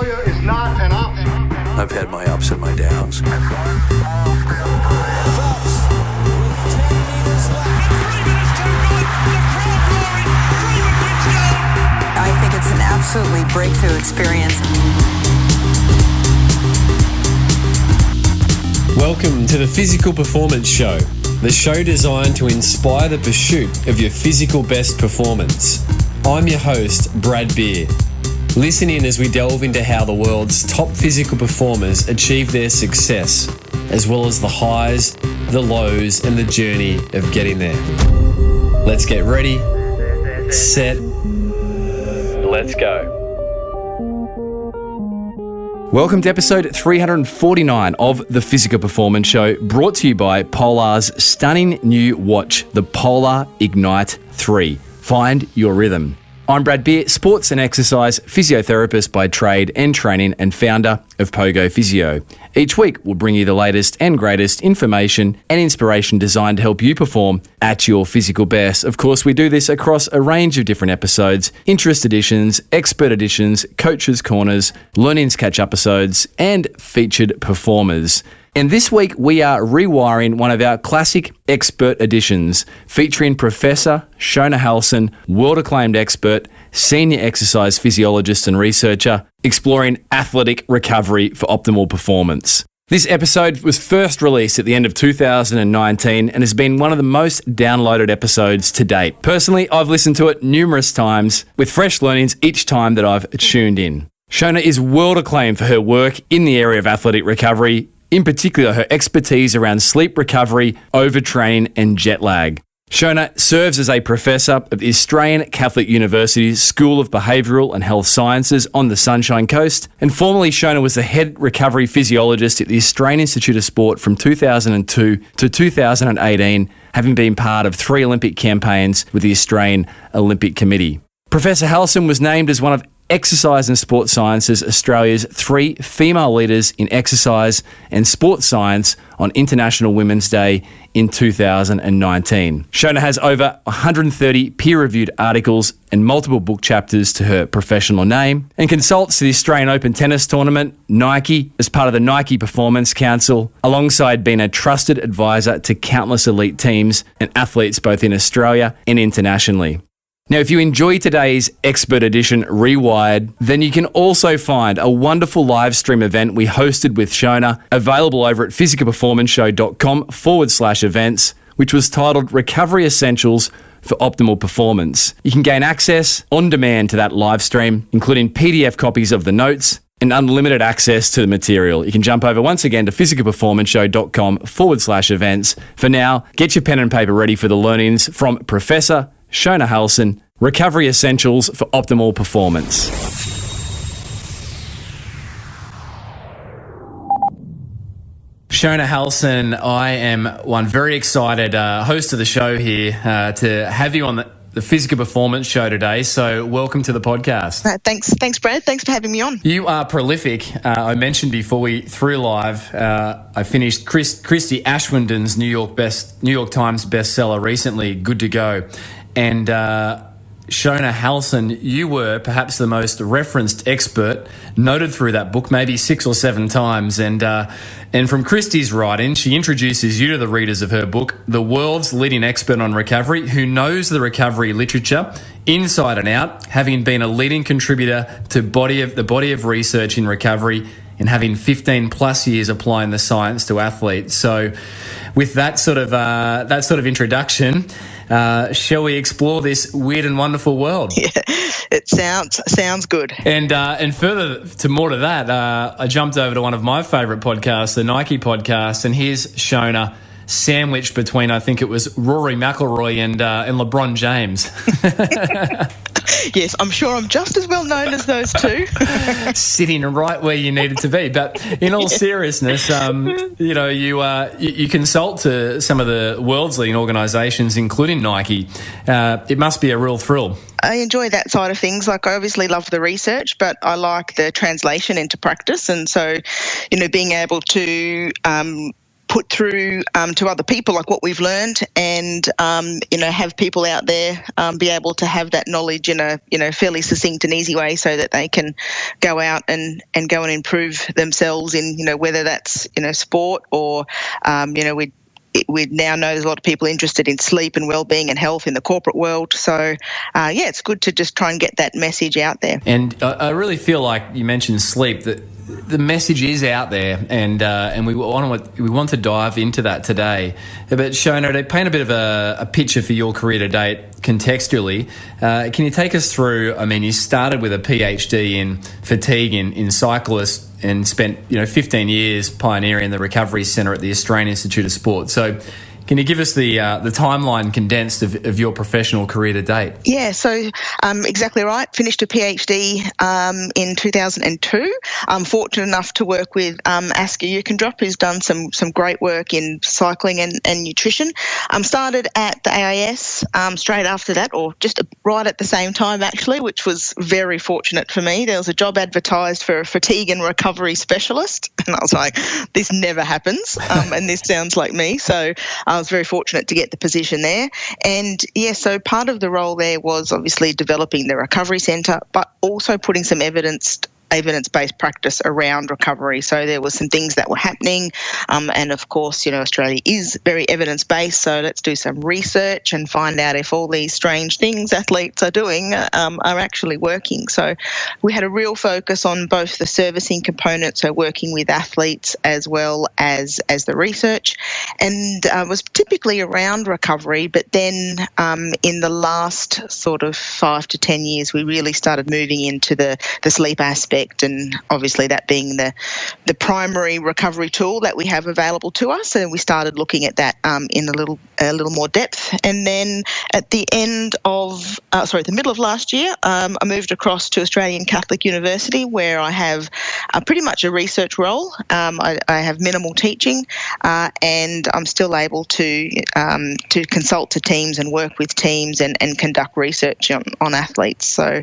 Failure is not an option. I've had my ups and my downs. Phelps with 10 meters left. 3 minutes too good. The crowd roaring. Freeman wins gold. I think it's an absolutely breakthrough experience. Welcome to the Physical Performance Show, the show designed to inspire the pursuit of your physical best performance. I'm your host, Brad Beer. Listen in as we delve into how the world's top physical performers achieve their success, as well as the highs, the lows, and the journey of getting there. Let's get ready, set, let's go. Welcome to episode 349 of the Physical Performance Show, brought to you by Polar's stunning new watch, the Polar Ignite 3. Find your rhythm. I'm Brad Beer, sports and exercise physiotherapist by trade and training, and founder of Pogo Physio. Each week, we'll bring you the latest and greatest information and inspiration designed to help you perform at your physical best. Of course, we do this across a range of different episodes: interest editions, expert editions, coaches' corners, learnings catch-up episodes, and featured performers. And this week, we are rewiring one of our classic expert editions, featuring Professor Shona Halson, world-acclaimed expert, senior exercise physiologist and researcher, exploring athletic recovery for optimal performance. This episode was first released at the end of 2019 and has been one of the most downloaded episodes to date. Personally, I've listened to it numerous times, with fresh learnings each time that I've tuned in. Shona is world-acclaimed for her work in the area of athletic recovery, in particular her expertise around sleep recovery, overtraining, and jet lag. Shona serves as a professor of the Australian Catholic University's School of Behavioural and Health Sciences on the Sunshine Coast, and formerly Shona was the Head Recovery Physiologist at the Australian Institute of Sport from 2002 to 2018, having been part of 3 Olympic campaigns with the Australian Olympic Committee. Professor Halson was named as one of Exercise and Sports Sciences Australia's 3 female leaders in exercise and sports science on International Women's Day in 2019. Shona has over 130 peer-reviewed articles and multiple book chapters to her professional name, and consults to the Australian Open Tennis Tournament, Nike, as part of the Nike Performance Council, alongside being a trusted advisor to countless elite teams and athletes both in Australia and internationally. Now, if you enjoy today's expert edition, Rewired, then you can also find a wonderful live stream event we hosted with Shona, available over at physicalperformanceshow.com/events, which was titled Recovery Essentials for Optimal Performance. You can gain access on demand to that live stream, including PDF copies of the notes and unlimited access to the material. You can jump over once again to physicalperformanceshow.com/events. For now, get your pen and paper ready for the learnings from Professor Shona Halson, Recovery Essentials for Optimal Performance. Shona Halson, I am one very excited host of the show here to have you on the Physical Performance Show today. So welcome to the podcast. Thanks, Brad. Thanks for having me on. You are prolific. I mentioned before we threw live, I finished Christy Ashwinden's New York Times bestseller recently, Good to Go. And Shona Halson, you were perhaps the most referenced expert, noted through that book maybe 6 or 7 times. And from Christy's writing, she introduces you to the readers of her book, the world's leading expert on recovery, who knows the recovery literature inside and out, having been a leading contributor to the body of research in recovery and having 15 plus years applying the science to athletes. So with that sort of introduction, shall we explore this weird and wonderful world? Yeah, it sounds good. And further to that, I jumped over to one of my favourite podcasts, the Nike podcast, and here's Shona sandwiched between, I think it was Rory McIlroy and LeBron James. Yes, I'm sure I'm just as well known as those two. Sitting right where you needed to be. But in all seriousness, you consult to some of the world's leading organisations, including Nike. It must be a real thrill. I enjoy that side of things. Like, I obviously love the research, but I like the translation into practice. And so, being able to put through to other people, like what we've learned, and have people out there be able to have that knowledge in a fairly succinct and easy way, so that they can go out and go and improve themselves in whether that's sport or we now know there's a lot of people interested in sleep and well-being and health in the corporate world. So, it's good to just try and get that message out there. And I really feel like you mentioned sleep, that the message is out there, and we want to dive into that today. But Shona, to paint a bit of a picture for your career to date contextually, can you take us through, you started with a PhD in fatigue in cyclists and spent 15 years pioneering the recovery centre at the Australian Institute of Sport. So can you give us the timeline condensed of your professional career to date? Yeah, so exactly right. Finished a PhD in 2002. I'm fortunate enough to work with Assoc, who's done some great work in cycling and nutrition. Started at the AIS straight after that, or just right at the same time actually, which was very fortunate for me. There was a job advertised for a fatigue and recovery specialist, and I was like, this never happens, and this sounds like me. So I was very fortunate to get the position there. And so part of the role there was obviously developing the recovery centre, but also putting some evidence-based practice around recovery. So there were some things that were happening, and of course, Australia is very evidence-based, so let's do some research and find out if all these strange things athletes are doing are actually working. So we had a real focus on both the servicing component, so working with athletes as well as the research, and was typically around recovery, but then in the last sort of 5 to 10 years, we really started moving into the sleep aspect, and obviously that being the primary recovery tool that we have available to us, and we started looking at that in a little more depth. And then at the the middle of last year, I moved across to Australian Catholic University, where I have pretty much a research role. I have minimal teaching, and I'm still able to consult to teams and work with teams and conduct research on athletes. So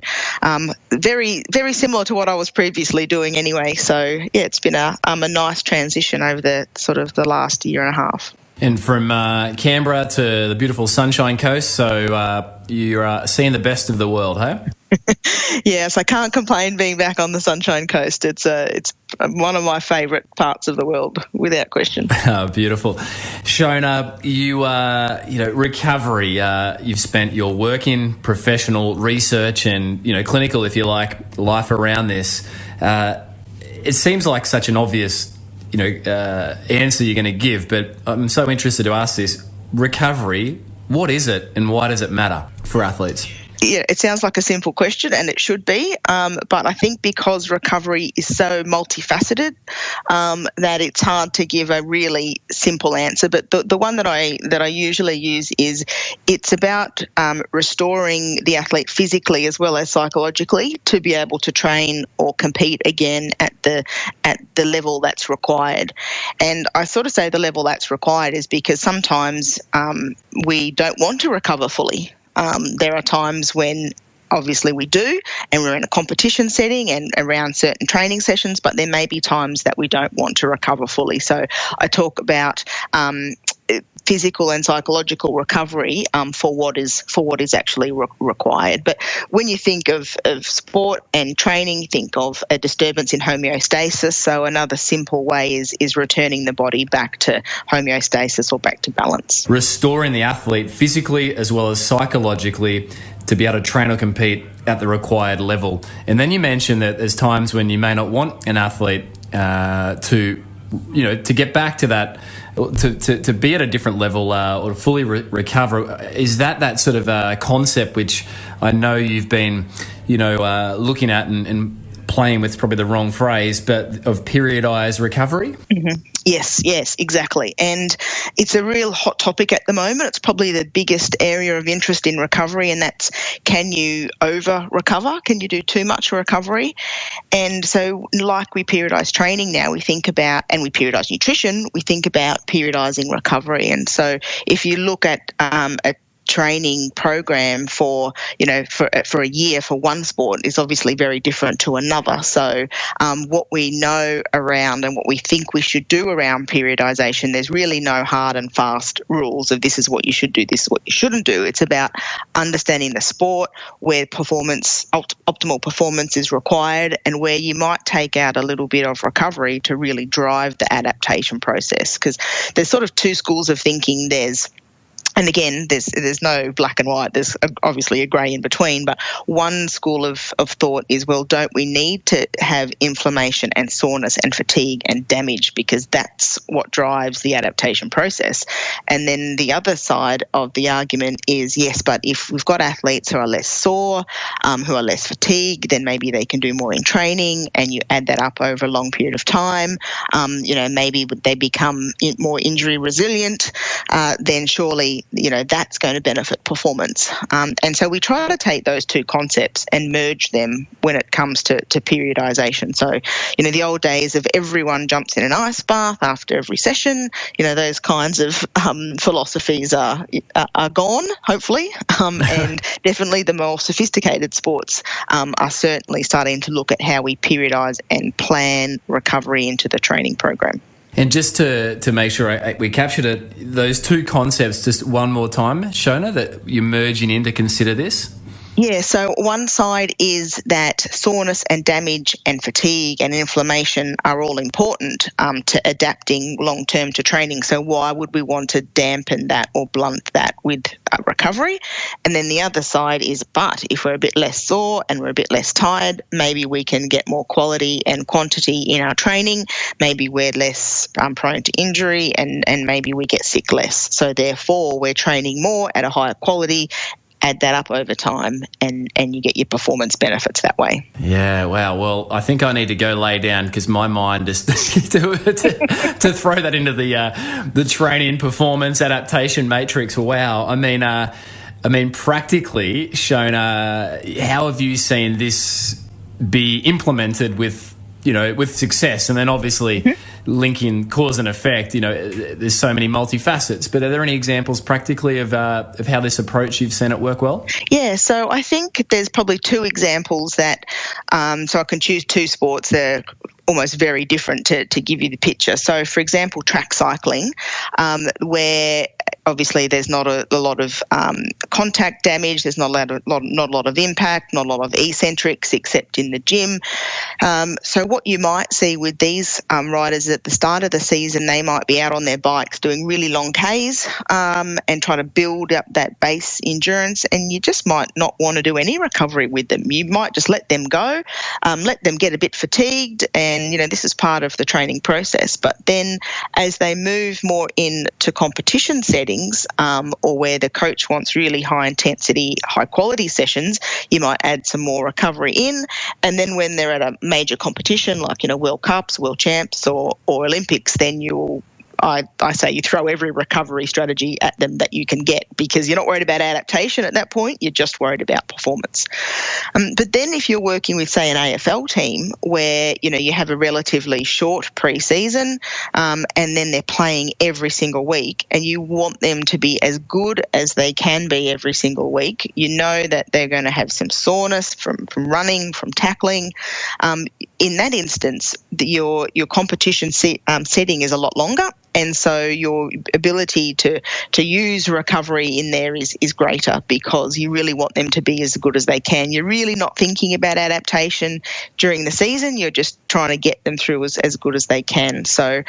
very, very similar to what I was previously doing anyway. So it's been a nice transition over the last year and a half. And from Canberra to the beautiful Sunshine Coast, so you're seeing the best of the world, hey? Yes, I can't complain being back on the Sunshine Coast. It's one of my favourite parts of the world, without question. Oh, beautiful. Shona, you recovery, you've spent your working, professional, research and, clinical, if you like, life around this. It seems like such an obvious, answer you're going to give, but I'm so interested to ask this. Recovery, what is it and why does it matter for athletes? Yeah, it sounds like a simple question, and it should be, but I think because recovery is so multifaceted that it's hard to give a really simple answer. But the one that I usually use is it's about restoring the athlete physically as well as psychologically to be able to train or compete again at the level that's required. And I sort of say the level that's required is because sometimes we don't want to recover fully. There are times when obviously we do, and we're in a competition setting and around certain training sessions, but there may be times that we don't want to recover fully. So I talk about physical and psychological recovery for what is actually required. But when you think of sport and training, think of a disturbance in homeostasis. So another simple way is returning the body back to homeostasis or back to balance. Restoring the athlete physically as well as psychologically to be able to train or compete at the required level. And then you mentioned that there's times when you may not want an athlete to get back to that, to be at a different level or to fully recover. Is that sort of concept which I know you've been, looking at and playing with, probably the wrong phrase, but of periodized recovery? Mm-hmm. Yes, exactly. And it's a real hot topic at the moment. It's probably the biggest area of interest in recovery, and that's, can you over-recover? Can you do too much recovery? And so like we periodise training now, we think about, and we periodise nutrition, we think about periodising recovery. And so if you look at training program for a year for one sport is obviously very different to another. So what we know around and what we think we should do around periodisation, there's really no hard and fast rules of this is what you should do, this is what you shouldn't do. It's about understanding the sport, where optimal performance is required, and where you might take out a little bit of recovery to really drive the adaptation process. Because there's sort of two schools of thinking. And again, there's no black and white. There's obviously a grey in between. But one school of thought is, well, don't we need to have inflammation and soreness and fatigue and damage, because that's what drives the adaptation process? And then the other side of the argument is, yes, but if we've got athletes who are less sore, who are less fatigued, then maybe they can do more in training, and you add that up over a long period of time. Maybe they become more injury resilient, then surely that's going to benefit performance. And so we try to take those two concepts and merge them when it comes to periodisation. So, the old days of everyone jumps in an ice bath after every session, those kinds of philosophies are gone, hopefully. And definitely the more sophisticated sports are certainly starting to look at how we periodise and plan recovery into the training program. And just to make sure we captured it, those two concepts just one more time, Shona, that you're merging in to consider this? Yeah, so one side is that soreness and damage and fatigue and inflammation are all important to adapting long-term to training. So why would we want to dampen that or blunt that with recovery? And then the other side is, but if we're a bit less sore and we're a bit less tired, maybe we can get more quality and quantity in our training. Maybe we're less prone to injury, and maybe we get sick less. So therefore, we're training more at a higher quality. Add that up over time, and you get your performance benefits that way. Yeah, wow. Well, I think I need to go lay down, because my mind is to throw that into the training performance adaptation matrix. Wow. I mean, practically, Shona, how have you seen this be implemented with success? And then obviously linking cause and effect, there's so many multifacets, but are there any examples practically of how this approach you've seen it work well? Yeah, so I think there's probably two examples that, so I can choose two sports. They're almost very different to give you the picture. So for example, track cycling, where obviously there's not a lot of contact damage, there's not a lot of impact, not a lot of eccentrics except in the gym. So what you might see with these riders at the start of the season, they might be out on their bikes doing really long Ks and trying to build up that base endurance, and you just might not want to do any recovery with them. You might just let them go, let them get a bit fatigued, and this is part of the training process. But then as they move more into competition settings, or where the coach wants really high intensity, high quality sessions, you might add some more recovery in. And then when they're at a major competition like World Cups, World Champs or Olympics, then I say you throw every recovery strategy at them that you can get, because you're not worried about adaptation at that point, you're just worried about performance. But then if you're working with, say, an AFL team where, you have a relatively short pre-season and then they're playing every single week, and you want them to be as good as they can be every single week, you know that they're going to have some soreness from running, from tackling. In that instance, your competition setting is a lot longer. And so your ability to use recovery in there is greater, because you really want them to be as good as they can. You're really not thinking about adaptation during the season. You're just trying to get them through as good as they can. So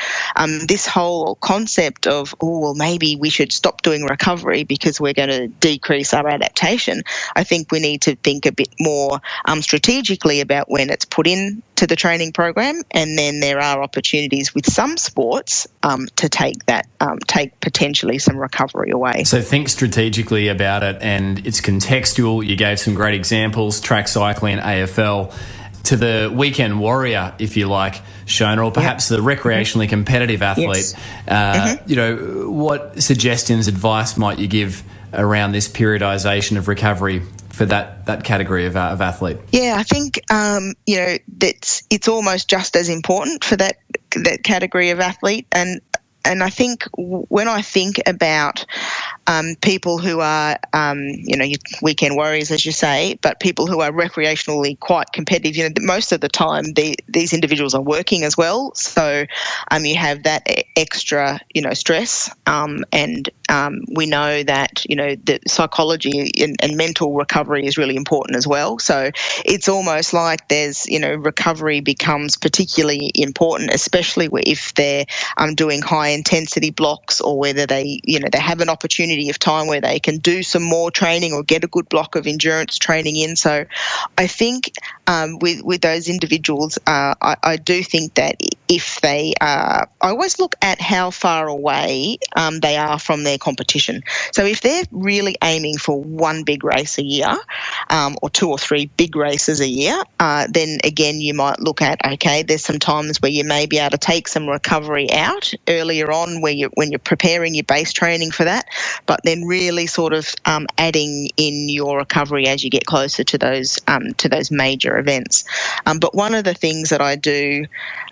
this whole concept of, maybe we should stop doing recovery because we're going to decrease our adaptation, I think we need to think a bit more strategically about when it's put in to the training program. And then there are opportunities with some sports to take potentially some recovery away. So think strategically about it, and it's contextual. You gave some great examples, track cycling, AFL, to the weekend warrior, if you like, Shona, or perhaps the recreationally competitive athlete. Yes. What suggestions, advice might you give around this periodisation of recovery for that category of athlete? Yeah, I think it's almost just as important for that category of athlete. And I think when I think about people who are, weekend warriors, as you say, but people who are recreationally quite competitive, most of the time these individuals are working as well. So you have that extra, stress, and we know that, the psychology and mental recovery is really important as well. So it's almost like there's, recovery becomes particularly important, especially if they're doing high intensity blocks, or whether they have an opportunity of time where they can do some more training or get a good block of endurance training in. So I think with those individuals, I do think that if they I always look at how far away they are from their competition. So if they're really aiming for one big race a year, or 2 or 3 big races a year, then again you might look at, okay, there's some times where you may be able to take some recovery out earlier on when you're preparing your base training for that, but then really sort of adding in your recovery as you get closer to those major events. But one of the things that I do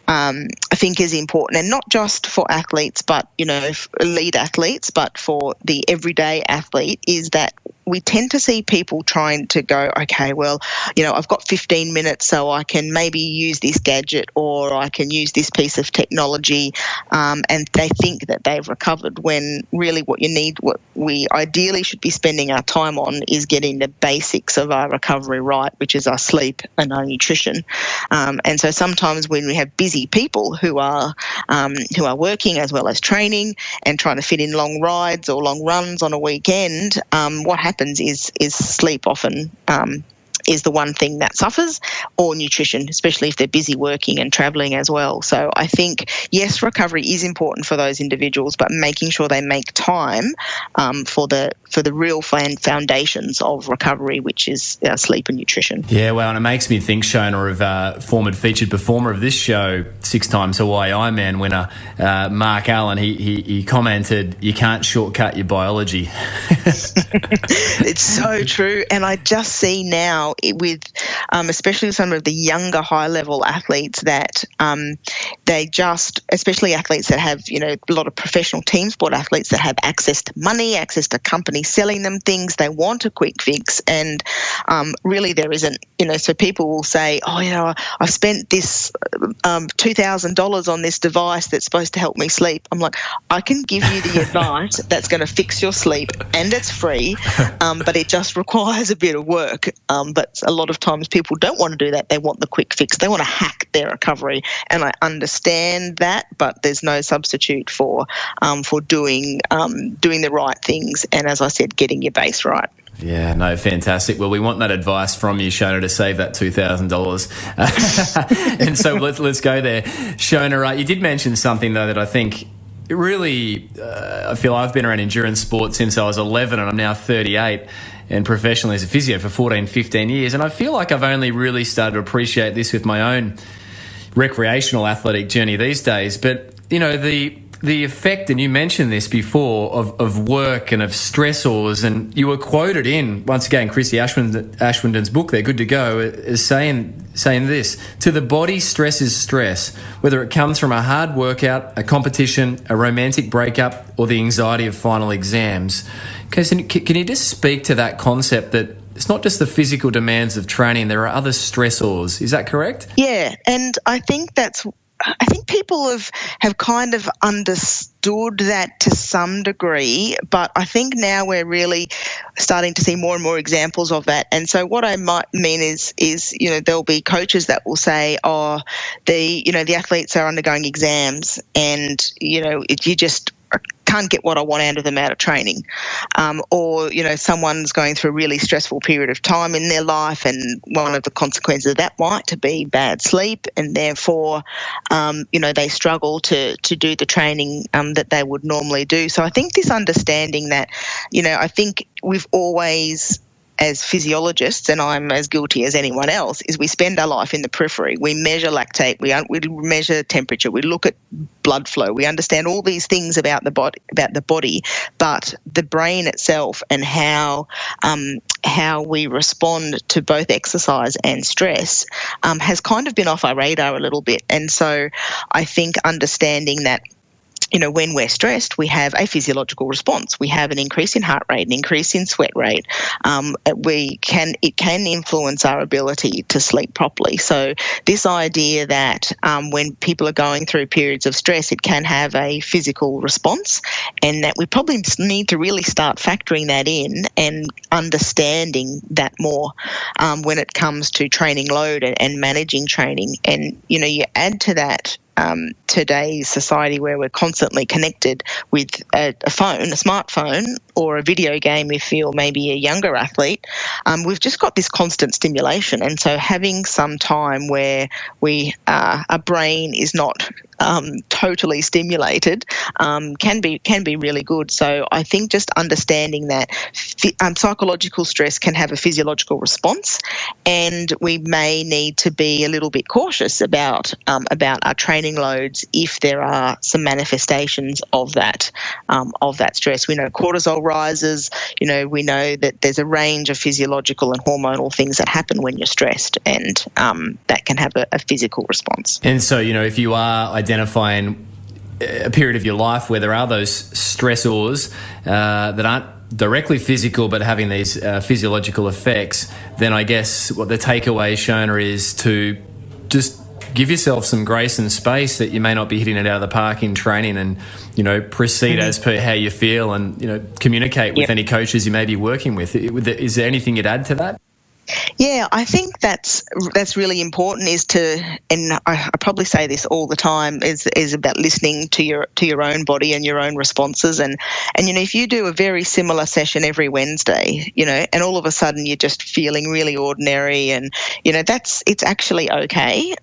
I think is important, and not just for athletes, but elite athletes, but for the everyday athlete, is that we tend to see people trying to go, okay, well, I've got 15 minutes, so I can maybe use this gadget, or I can use this piece of technology, and they think that they've recovered, when really what we ideally should be spending our time on is getting the basics of our recovery right, which is our sleep and our nutrition. And so sometimes when we have busy people who are working as well as training and trying to fit in long rides or long runs on a weekend, what happens is sleep often is the one thing that suffers, or nutrition, especially if they're busy working and travelling as well. So I think, yes, recovery is important for those individuals, but making sure they make time for the real foundations of recovery, which is sleep and nutrition. Yeah, well, and it makes me think, Shona, of former featured performer of this show, 6-time Hawaii Ironman winner, Mark Allen. He commented, "You can't shortcut your biology." It's so true, and I just see now with especially some of the younger high-level athletes that they just, especially athletes that have, a lot of professional team sport athletes that have access to money, access to companies selling them things, they want a quick fix, and really there isn't, so people will say, oh, I've spent this $2,000 on this device that's supposed to help me sleep. I'm like, I can give you the advice that's going to fix your sleep, and it's free, but it just requires a bit of work. But a lot of times people don't want to do that. They want the quick fix. They want to hack their recovery, and I understand that, but there's no substitute for doing the right things, and as I said, getting your base right. Yeah, no, fantastic. Well, we want that advice from you, Shona, to save that $2,000. And so let's go there. Shona, you did mention something, though, that I think really, I feel I've been around endurance sports since I was 11 and I'm now 38 and professionally as a physio for 14, 15 years. And I feel like I've only really started to appreciate this with my own recreational athletic journey these days. But, the effect, and you mentioned this before, of work and of stressors, and you were quoted in, once again, Christy Ashwinden's book there, Good to Go, is saying this: to the body, stress is stress, whether it comes from a hard workout, a competition, a romantic breakup, or the anxiety of final exams. Okay, so can you just speak to that concept that it's not just the physical demands of training, there are other stressors. Is that correct? Yeah, and I think people have kind of understood that to some degree, but I think now we're really starting to see more and more examples of that. And so what I might mean is there'll be coaches that will say, the athletes are undergoing exams, and you just can't get what I want out of them out of training, or someone's going through a really stressful period of time in their life, and one of the consequences of that might to be bad sleep, and therefore they struggle to do the training that they would normally do. So I think this understanding that I think we've always, as physiologists, and I'm as guilty as anyone else, is we spend our life in the periphery. We measure lactate, we measure temperature, we look at blood flow, we understand all these things about the body, but the brain itself and how we respond to both exercise and stress has kind of been off our radar a little bit. And so I think understanding that when we're stressed, we have a physiological response. We have an increase in heart rate, an increase in sweat rate. It can influence our ability to sleep properly. So this idea that when people are going through periods of stress, it can have a physical response, and that we probably need to really start factoring that in and understanding that more when it comes to training load and managing training. And, you add to that today's society where we're constantly connected with a smartphone, or a video game if you're maybe a younger athlete. We've just got this constant stimulation, and so having some time where our brain is not totally stimulated can be really good. So I think just understanding that psychological stress can have a physiological response, and we may need to be a little bit cautious about our training loads if there are some manifestations of that stress. We know cortisol rises. We know that there's a range of physiological and hormonal things that happen when you're stressed, and that can have a physical response. And so, if you are identifying a period of your life where there are those stressors that aren't directly physical but having these physiological effects, then I guess what the takeaway, Shona, is to just give yourself some grace and space that you may not be hitting it out of the park in training, and proceed as per how you feel, and communicate with any coaches you may be working with. Is there anything you'd add to that? Yeah, I think that's really important, and I probably say this all the time, is about listening to your own body and your own responses. And if you do a very similar session every Wednesday, and all of a sudden you're just feeling really ordinary, and it's actually okay.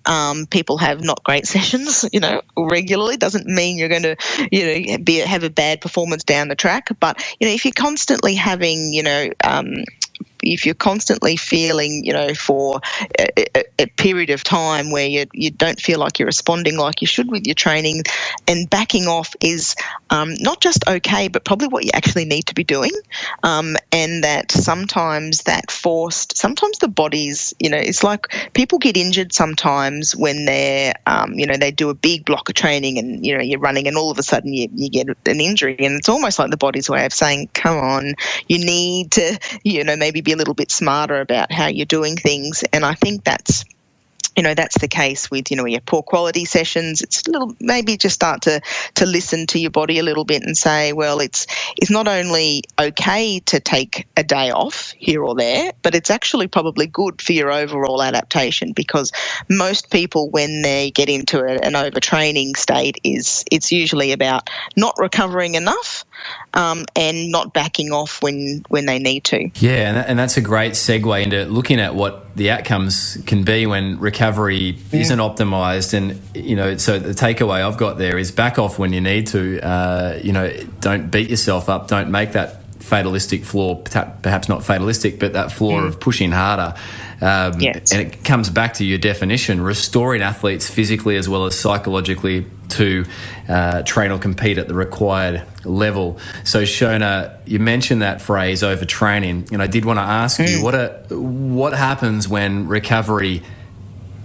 People have not great sessions, regularly. Doesn't mean you're going to have a bad performance down the track. But if you're constantly having if you're constantly feeling, for a period of time where you don't feel like you're responding like you should with your training, and backing off is not just okay, but probably what you actually need to be doing. And that sometimes the body's, it's like people get injured sometimes when they're, they do a big block of training and, you're running, and all of a sudden you get an injury. And it's almost like the body's way of saying, come on, you need to, maybe be a little bit smarter about how you're doing things. And I think that's the case with, your poor quality sessions. It's a little, maybe just start to listen to your body a little bit and say, well, it's not only okay to take a day off here or there, but it's actually probably good for your overall adaptation, because most people, when they get into an overtraining state, it's usually about not recovering enough and not backing off when they need to. Yeah, and that's a great segue into looking at what the outcomes can be when recovery isn't optimised. And, so the takeaway I've got there is back off when you need to. Don't beat yourself up. Don't make that fatalistic flaw, perhaps not fatalistic, but that flaw of pushing harder. Yes. And it comes back to your definition, restoring athletes physically as well as psychologically to train or compete at the required level. So, Shona, you mentioned that phrase, overtraining, and I did want to ask you, what happens when recovery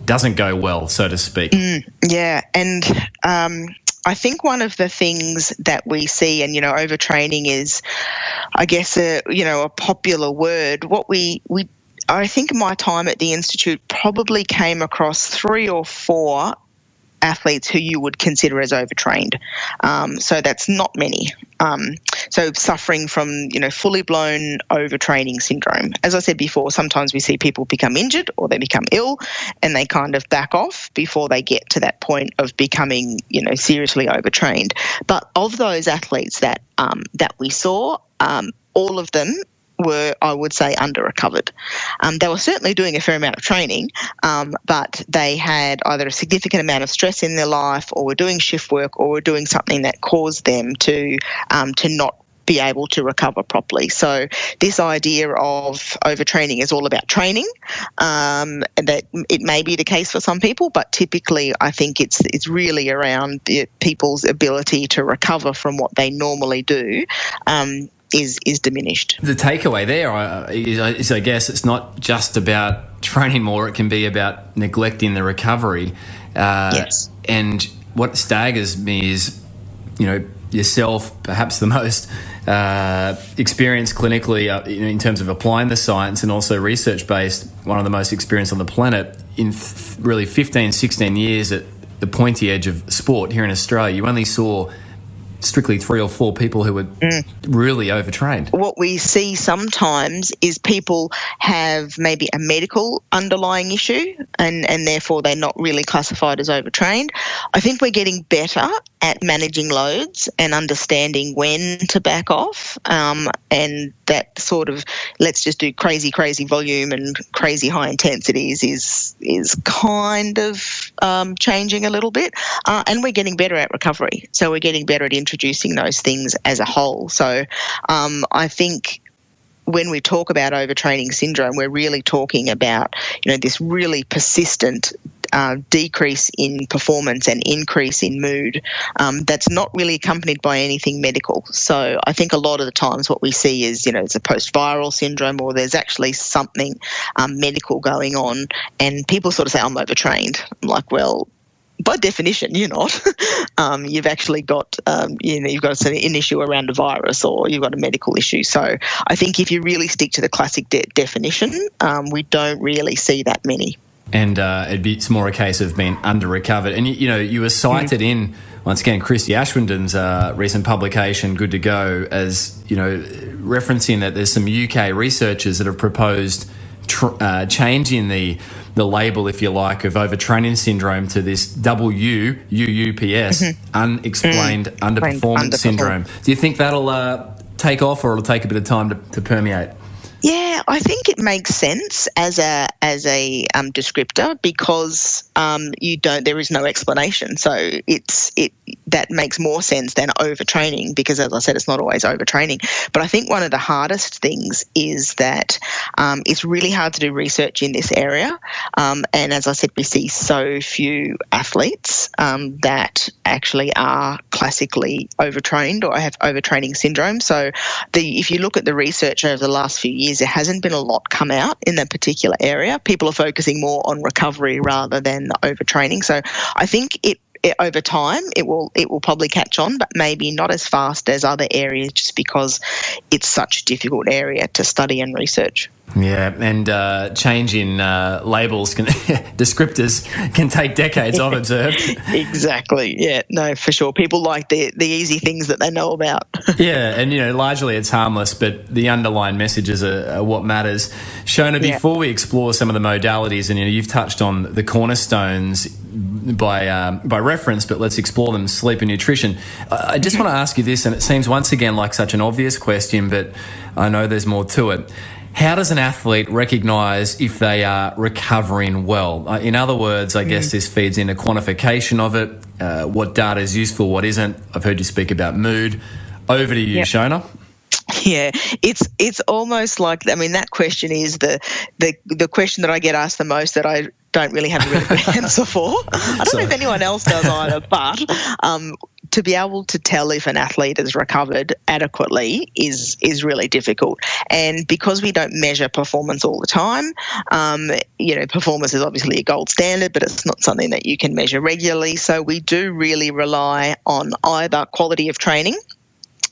doesn't go well, so to speak? Yeah, and I think one of the things that we see, and overtraining is, I guess, a popular word. I think my time at the Institute probably came across 3 or 4 athletes who you would consider as overtrained. So that's not many. So suffering from, fully blown overtraining syndrome. As I said before, sometimes we see people become injured or they become ill and they kind of back off before they get to that point of becoming, seriously overtrained. But of those athletes that we saw, all of them were, I would say, under-recovered. They were certainly doing a fair amount of training, but they had either a significant amount of stress in their life, or were doing shift work, or were doing something that caused them to not be able to recover properly. So this idea of overtraining is all about training. That it may be the case for some people, but typically I think it's really around people's ability to recover from what they normally do. Is diminished. The takeaway there is, I guess, it's not just about training more, it can be about neglecting the recovery. Yes. And what staggers me is yourself, perhaps the most experienced clinically in terms of applying the science, and also research-based, one of the most experienced on the planet, in really 15, 16 years at the pointy edge of sport here in Australia. You only saw strictly 3 or 4 people who were really overtrained. What we see sometimes is people have maybe a medical underlying issue and therefore they're not really classified as overtrained. I think we're getting better at managing loads and understanding when to back off, and that sort of let's just do crazy volume and crazy high intensities is kind of changing a little bit, and we're getting better at recovery. So we're getting better at introducing those things as a whole. So I think when we talk about overtraining syndrome, we're really talking about, this really persistent decrease in performance and increase in mood that's not really accompanied by anything medical. So I think a lot of the times what we see is, it's a post-viral syndrome, or there's actually something medical going on, and people sort of say, I'm overtrained. I'm like, well, by definition, you're not. You've actually got, you've got an issue around a virus, or you've got a medical issue. So I think if you really stick to the classic definition, we don't really see that many. And it's more a case of being under-recovered. And, you were cited in, once again, Christy Ashwinden's recent publication, Good to Go, as, referencing that there's some UK researchers that have proposed changing the label, if you like, of overtraining syndrome to this UUPS, Unexplained Underperformed Syndrome. Do you think that'll take off, or it'll take a bit of time to permeate? Yeah, I think it makes sense as a descriptor, because there is no explanation. So that makes more sense than overtraining, because, as I said, it's not always overtraining. But I think one of the hardest things is that it's really hard to do research in this area. And as I said, we see so few athletes that actually are classically overtrained or have overtraining syndrome. So if you look at the research over the last few years, there hasn't been a lot come out in that particular area. People are focusing more on recovery rather than overtraining. So I think over time it will probably catch on, but maybe not as fast as other areas, just because it's such a difficult area to study and research. Yeah, and changing labels, descriptors can take decades, I've observed. Exactly, yeah, no, for sure. People like the easy things that they know about. Yeah, and largely it's harmless, but the underlying messages are what matters. Shona, before we explore some of the modalities, and you've touched on the cornerstones by reference, but let's explore them: sleep and nutrition. I just want to ask you this, and it seems once again like such an obvious question, but I know there's more to it. How does an athlete recognise if they are recovering well? In other words, I guess this feeds into quantification of it, what data is useful, what isn't. I've heard you speak about mood. Over to you, Shona. Yeah, it's almost like, that question is the question that I get asked the most, that I don't really have a really good answer for. I don't know if anyone else does either, but to be able to tell if an athlete has recovered adequately is really difficult. And because we don't measure performance all the time, performance is obviously a gold standard, but it's not something that you can measure regularly. So we do really rely on either quality of training.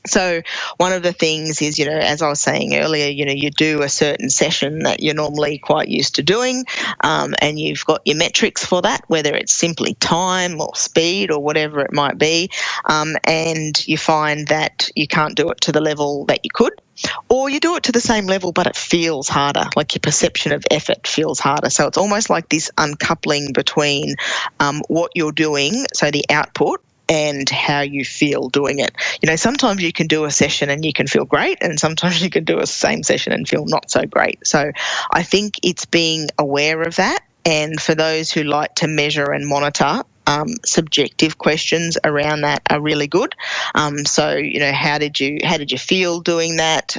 So one of the things is, as I was saying earlier, you do a certain session that you're normally quite used to doing, and you've got your metrics for that, whether it's simply time or speed or whatever it might be, and you find that you can't do it to the level that you could. Or you do it to the same level, but it feels harder, like your perception of effort feels harder. So it's almost like this uncoupling between what you're doing, so the output, and how you feel doing it. Sometimes you can do a session and you can feel great, and sometimes you can do a same session and feel not so great. So I think it's being aware of that, and for those who like to measure and monitor, subjective questions around that are really good. So how did you feel doing that?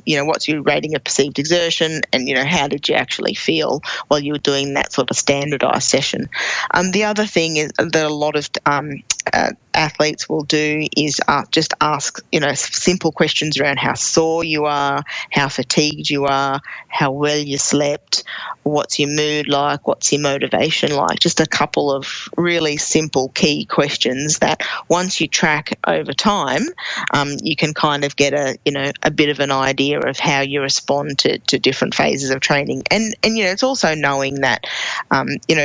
what's your rating of perceived exertion, and how did you actually feel while you were doing that sort of standardized session. The other thing is that a lot of athletes will do is just ask simple questions around how sore you are, how fatigued you are, how well you slept, what's your mood like, what's your motivation like. Just a couple of really simple key questions that once you track over time, you can kind of get a bit of an idea of how you respond to different phases of training. And it's also knowing that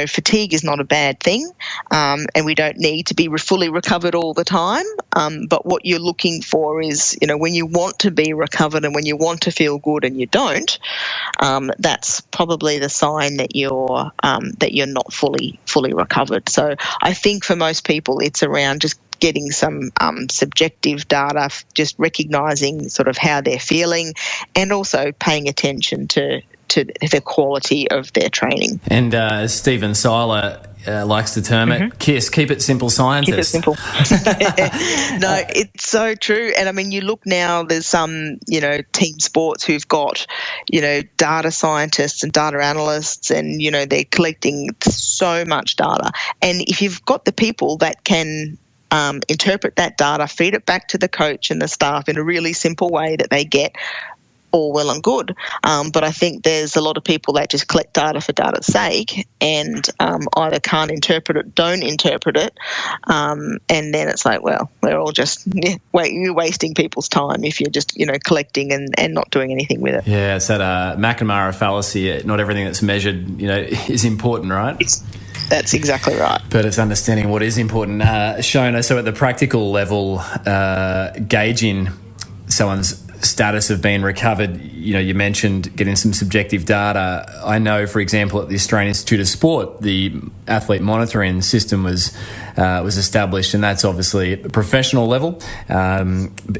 fatigue is not a bad thing, and we don't need to be fully recovered all the time. But what you're looking for is, when you want to be recovered and when you want to feel good and you don't, that's probably the sign that you're not fully recovered. So I think for most people, it's around just getting some subjective data, just recognising sort of how they're feeling, and also paying attention to the quality of their training. And as Stephen Seiler likes to term it, KISS, keep it simple, scientist. Keep it simple. No, it's so true. And I mean, you look now, there's some, team sports who've got, data scientists and data analysts, and, they're collecting so much data. And if you've got the people that can interpret that data, feed it back to the coach and the staff in a really simple way that they get, all well and good. But I think there's a lot of people that just collect data for data's sake and either can't interpret it, don't interpret it, and then it's like, well, we're all just you're wasting people's time if you're just collecting and not doing anything with it. Yeah, it's that McNamara fallacy. Not everything that's measured is important, right? That's exactly right. But it's understanding what is important. Shona, so at the practical level, gauging someone's status of being recovered, you mentioned getting some subjective data. I know, for example, at the Australian Institute of Sport, the athlete monitoring system was established, and that's obviously at the professional level.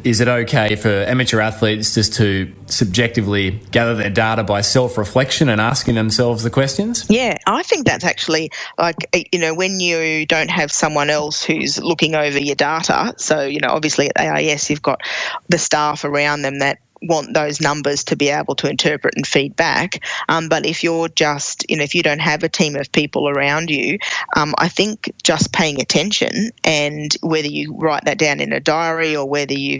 Is it okay for amateur athletes just to subjectively gather their data by self-reflection and asking themselves the questions? Yeah, I think that's actually when you don't have someone else who's looking over your data. So, obviously at AIS you've got the staff around them that want those numbers to be able to interpret and feed back. But if you're just, if you don't have a team of people around you, I think just paying attention, and whether you write that down in a diary or whether you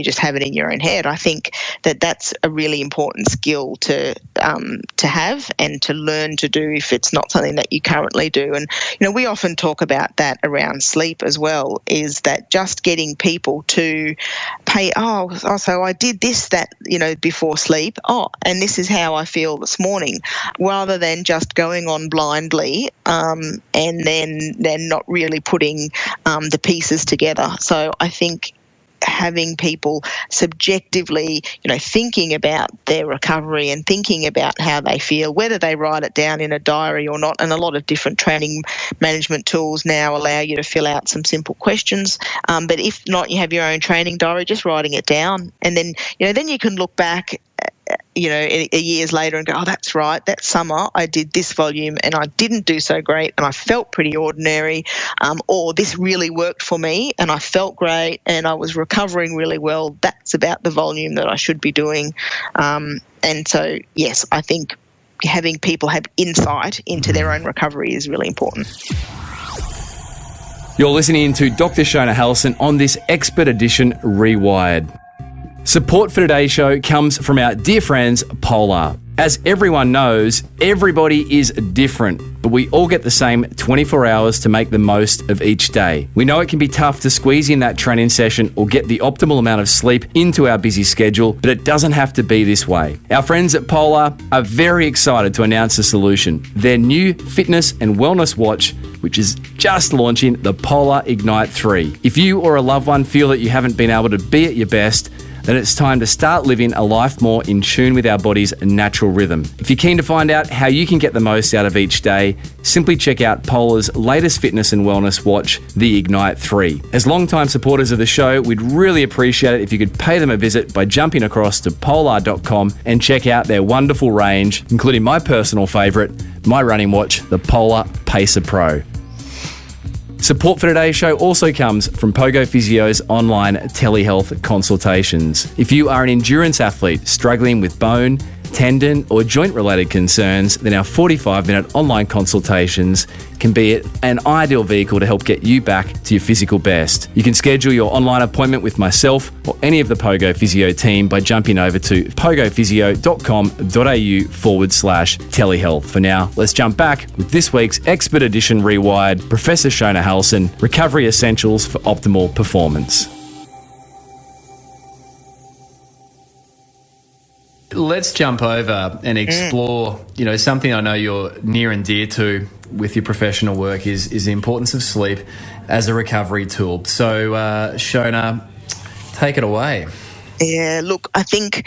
just have it in your own head, I think that's a really important skill to have and to learn to do if it's not something that you currently do. And, we often talk about that around sleep as well, is that just getting people to pay, so I did this, that, before sleep, and this is how I feel this morning, rather than just going on blindly and then not really putting the pieces together. So I think having people subjectively, thinking about their recovery and thinking about how they feel, whether they write it down in a diary or not. And a lot of different training management tools now allow you to fill out some simple questions. But if not, you have your own training diary, just writing it down. And then, then you can look back years later and go, that's right, that summer I did this volume and I didn't do so great and I felt pretty ordinary, or this really worked for me and I felt great and I was recovering really well. That's about the volume that I should be doing. And so, yes, I think having people have insight into their own recovery is really important. You're listening to Dr. Shona Halson on this Expert Edition Rewired. Support for today's show comes from our dear friends Polar. As everyone knows, everybody is different, but we all get the same 24 hours to make the most of each day. We know it can be tough to squeeze in that training session or get the optimal amount of sleep into our busy schedule, but it doesn't have to be this way. Our friends at Polar are very excited to announce a solution. Their new fitness and wellness watch, which is just launching, the Polar Ignite 3. If you or a loved one feel that you haven't been able to be at your best, then it's time to start living a life more in tune with our body's natural rhythm. If you're keen to find out how you can get the most out of each day, simply check out Polar's latest fitness and wellness watch, the Ignite 3. As long-time supporters of the show, we'd really appreciate it if you could pay them a visit by jumping across to polar.com and check out their wonderful range, including my personal favourite, my running watch, the Polar Pacer Pro. Support for today's show also comes from Pogo Physio's online telehealth consultations. If you are an endurance athlete struggling with bone, tendon or joint-related concerns, then our 45-minute online consultations can be an ideal vehicle to help get you back to your physical best. You can schedule your online appointment with myself or any of the Pogo Physio team by jumping over to pogophysio.com.au/telehealth. For now, let's jump back with this week's Expert Edition Rewired, Professor Shona Halson, Recovery Essentials for Optimal Performance. Let's jump over and explore, something I know you're near and dear to with your professional work is the importance of sleep as a recovery tool. So, Shona, take it away. Yeah, look, I think,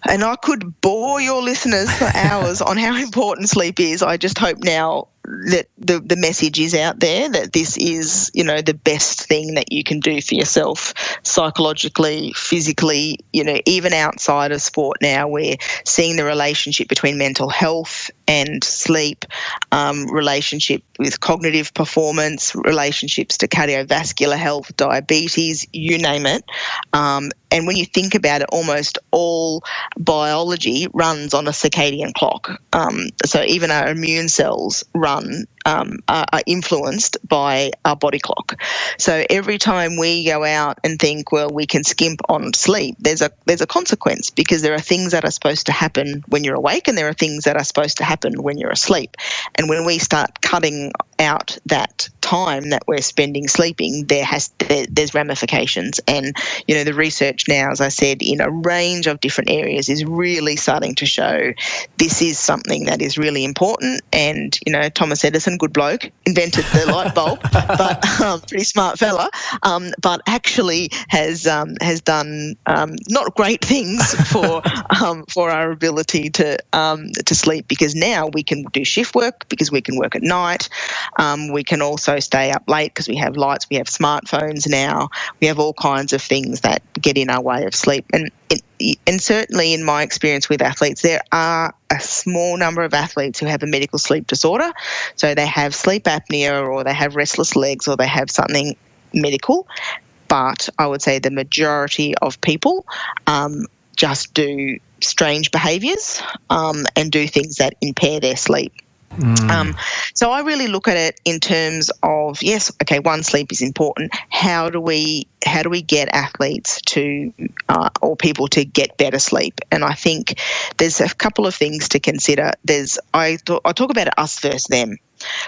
and I could bore your listeners for hours on how important sleep is. I just hope now that the message is out there that this is, the best thing that you can do for yourself psychologically, physically, even outside of sport now. We're seeing the relationship between mental health and sleep, relationship with cognitive performance, relationships to cardiovascular health, diabetes, you name it. And when you think about it, almost all biology runs on a circadian clock. So even our immune cells are influenced by our body clock. So every time we go out and think, well, we can skimp on sleep, there's a consequence, because there are things that are supposed to happen when you're awake and there are things that are supposed to happen when you're asleep. And when we start cutting out that time that we're spending sleeping, there's ramifications. And the research now, as I said, in a range of different areas is really starting to show this is something that is really important. And Thomas Edison, good bloke, invented the light bulb, but pretty smart fella, but actually has done not great things for our ability to sleep, because now we can do shift work, because we can work at night. We can also stay up late because we have lights, we have smartphones now, we have all kinds of things that get in our way of sleep. And certainly in my experience with athletes, there are a small number of athletes who have a medical sleep disorder. So they have sleep apnea, or they have restless legs, or they have something medical. But I would say the majority of people just do strange behaviours and do things that impair their sleep. So I really look at it in terms of, yes, okay, one, sleep is important. How do we get athletes to or people to get better sleep? And I think there's a couple of things to consider. I talk about it, us versus them.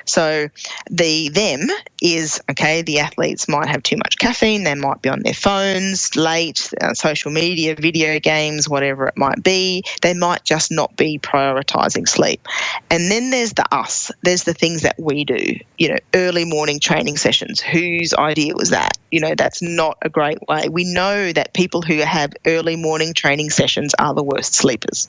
So the them is, okay, the athletes might have too much caffeine, they might be on their phones late, social media, video games, whatever it might be. They might just not be prioritising sleep. And then there's the us. There's the things that we do, early morning training sessions. Whose idea was that? That's not a great way. We know that people who have early morning training sessions are the worst sleepers.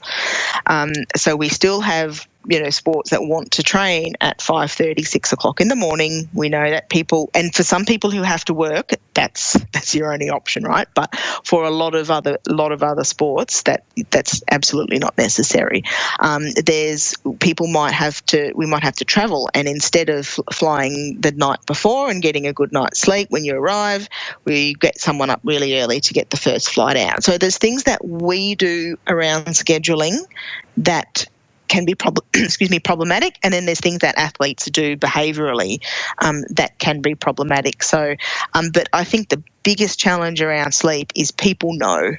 So we still have sports that want to train at 5:30, 6 o'clock in the morning. We know that people, and for some people who have to work, that's your only option, right? But for a lot of other sports, that's absolutely not necessary. We might have to travel, and instead of flying the night before and getting a good night's sleep when you arrive, we get someone up really early to get the first flight out. So there's things that we do around scheduling that can be problematic, and then there's things that athletes do behaviourally that can be problematic. So, but I think the biggest challenge around sleep is people know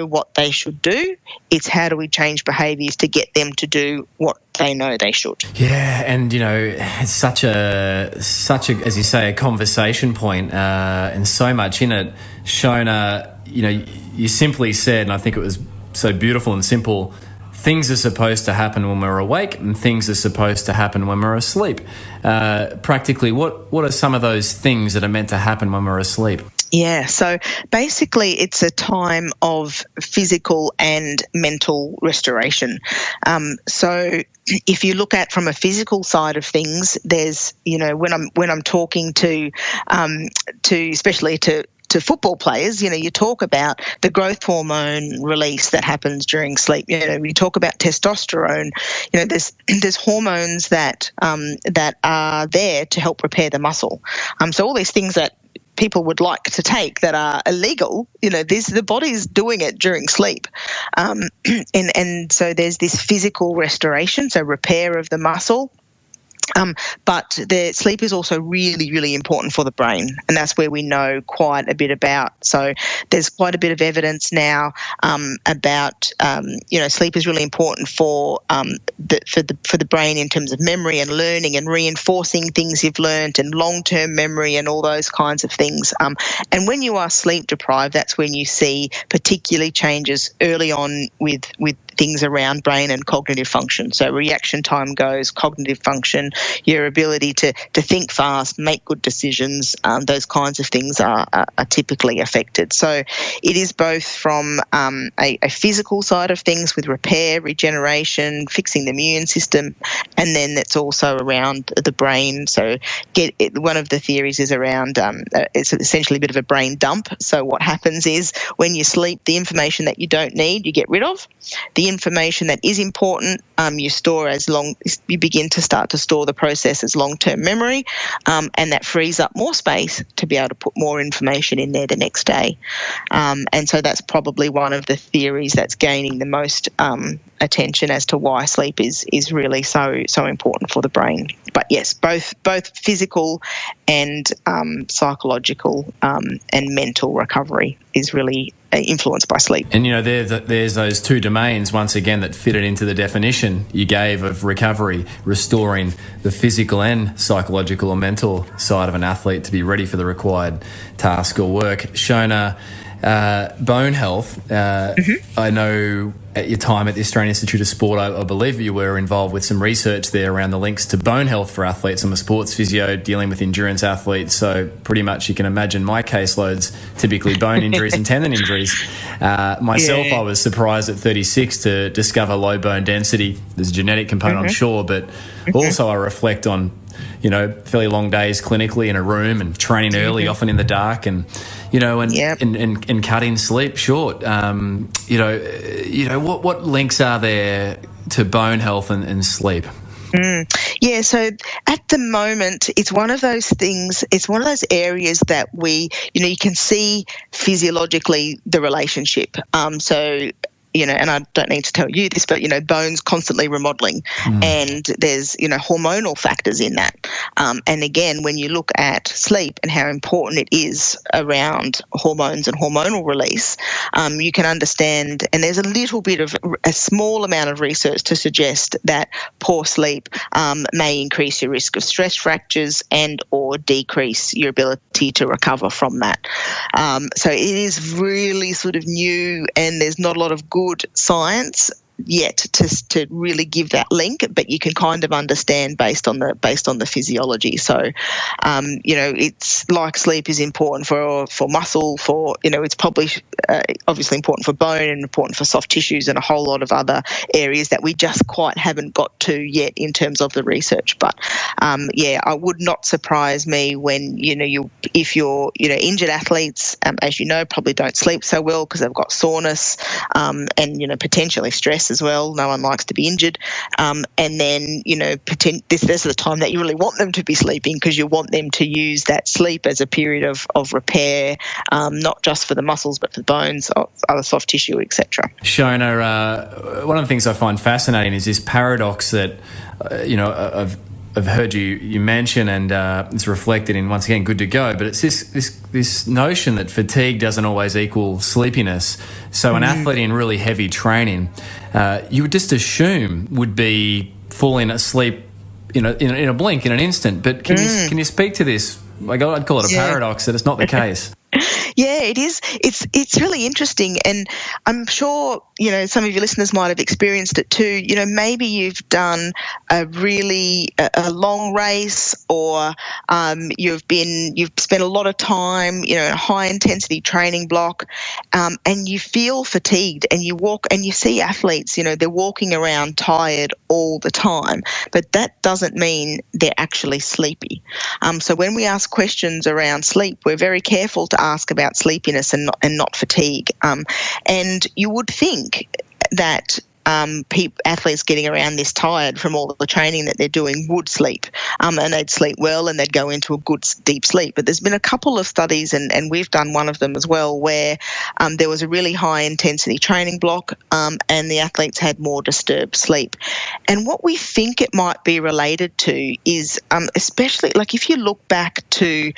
what they should do. It's how do we change behaviours to get them to do what they know they should. Yeah, and it's such a as you say, a conversation point, and so much in it. Shona, you simply said, and I think it was so beautiful and simple, things are supposed to happen when we're awake and things are supposed to happen when we're asleep. Practically, what are some of those things that are meant to happen when we're asleep? Yeah, so basically it's a time of physical and mental restoration. So if you look at from a physical side of things, there's, when I'm talking to especially to to football players, you talk about the growth hormone release that happens during sleep. We talk about testosterone. There's hormones that are there to help repair the muscle. So all these things that people would like to take that are illegal, the body's doing it during sleep. And so there's this physical restoration, so repair of the muscle. But the sleep is also really, really important for the brain, and that's where we know quite a bit about. So there's quite a bit of evidence now about sleep is really important for the brain in terms of memory and learning and reinforcing things you've learned and long-term memory and all those kinds of things. And when you are sleep deprived, that's when you see particularly changes early on with things around brain and cognitive function. So reaction time goes, cognitive function, your ability to think fast, make good decisions, those kinds of things are typically affected. So it is both from a physical side of things with repair, regeneration, fixing the immune system, and then it's also around the brain. So one of the theories is around, it's essentially a bit of a brain dump. So what happens is when you sleep, the information that you don't need, you get rid of. The information that is important, you store you begin to start to store the process as long-term memory, and that frees up more space to be able to put more information in there the next day. And so that's probably one of the theories that's gaining the most attention as to why sleep is really so important for the brain. But yes, both physical and psychological and mental recovery is really influenced by sleep. And there's those two domains once again that fitted into the definition you gave of recovery, restoring the physical and psychological or mental side of an athlete to be ready for the required task or work. Shona, bone health, I know at your time at the Australian Institute of Sport, I believe you were involved with some research there around the links to bone health for athletes. I'm a sports physio dealing with endurance athletes, so pretty much you can imagine my caseload's typically bone injuries and tendon injuries. Myself, I was surprised at 36 to discover low bone density. There's a genetic component, I'm sure, but also I reflect on fairly long days clinically in a room and training early, often in the dark, and and cutting sleep short. What links are there to bone health and sleep? Yeah, so at the moment, it's one of those things, it's one of those areas that you can see physiologically the relationship. And I don't need to tell you this, but, bones constantly remodeling and there's, hormonal factors in that. And again, when you look at sleep and how important it is around hormones and hormonal release, you can understand, and there's a small amount of research to suggest that poor sleep may increase your risk of stress fractures and or decrease your ability to recover from that. So it is really sort of new, and there's not a lot of good science yet to really give that link, but you can kind of understand based on the physiology. So it's like sleep is important for muscle, it's probably obviously important for bone and important for soft tissues and a whole lot of other areas that we just quite haven't got to yet in terms of the research. But I would not surprise me when if you're injured athletes, as probably don't sleep so well because they've got soreness and potentially stress as well. No one likes to be injured, and then this is the time that you really want them to be sleeping, because you want them to use that sleep as a period of repair, not just for the muscles but for the bones, other soft tissue, etc. Shona, one of the things I find fascinating is this paradox that I've heard you mention, and it's reflected in, once again, Good to Go, but it's this notion that fatigue doesn't always equal sleepiness. So an athlete in really heavy training, you would just assume would be falling asleep in a blink, in an instant. But can you speak to this? I'd call it a paradox that it's not the case. Yeah, it is. It's really interesting, and I'm sure some of your listeners might have experienced it too. Maybe you've done a long race, or you've spent a lot of time in a high intensity training block, and you feel fatigued, and you walk and you see athletes. They're walking around tired all the time, but that doesn't mean they're actually sleepy. So when we ask questions around sleep, we're very careful to ask about sleepiness and not fatigue. And you would think that athletes getting around this tired from all the training that they're doing would sleep, and they'd sleep well and they'd go into a good deep sleep. But there's been a couple of studies, and we've done one of them as well, where there was a really high intensity training block, and the athletes had more disturbed sleep. And what we think it might be related to is, especially like if you look back to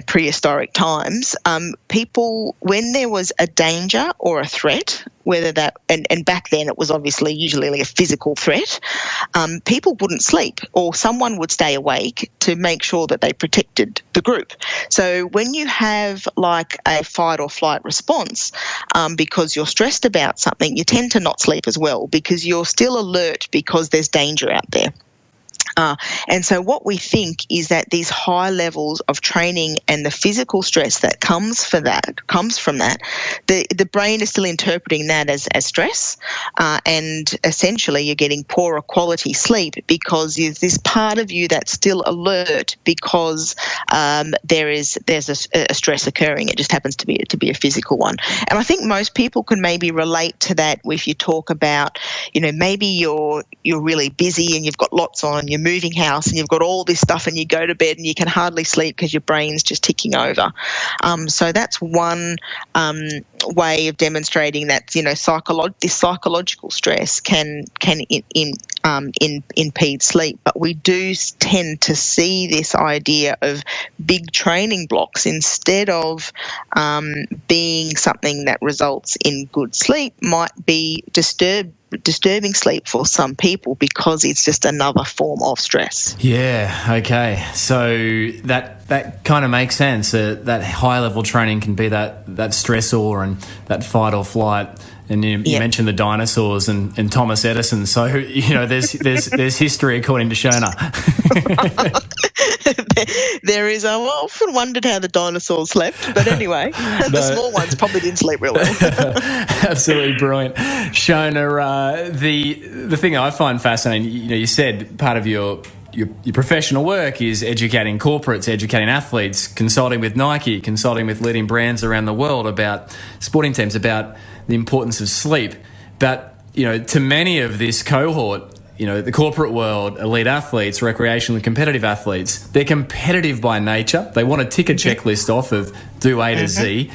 prehistoric times, people, when there was a danger or a threat, whether that, and back then it was obviously usually like a physical threat, people wouldn't sleep, or someone would stay awake to make sure that they protected the group. So when you have like a fight or flight response, because you're stressed about something, you tend to not sleep as well because you're still alert because there's danger out there. And so what we think is that these high levels of training and the physical stress that comes from that, the brain is still interpreting that as stress, and essentially you're getting poorer quality sleep because there's this part of you that's still alert because there's a stress occurring. It just happens to be a physical one. And I think most people can maybe relate to that if you talk about, maybe you're really busy and you've got lots on, you're moving house and you've got all this stuff and you go to bed and you can hardly sleep because your brain's just ticking over. So that's one way of demonstrating that this psychological stress can impede sleep. But we do tend to see this idea of big training blocks instead of being something that results in good sleep might be disturbing sleep for some people because it's just another form of stress. Yeah, okay. So that kind of makes sense. That high level training can be that stressor and that fight or flight. And you mentioned the dinosaurs and Thomas Edison. So there's history according to Shona. There is. I often wondered how the dinosaurs slept, but anyway, the small ones probably didn't sleep real well. Absolutely brilliant, Shona. The thing I find fascinating, you said part of your professional work is educating corporates, educating athletes, consulting with Nike, consulting with leading brands around the world about sporting teams, about the importance of sleep. But, to many of this cohort, the corporate world, elite athletes, recreational and competitive athletes, they're competitive by nature. They want to tick a checklist off of do A to Z.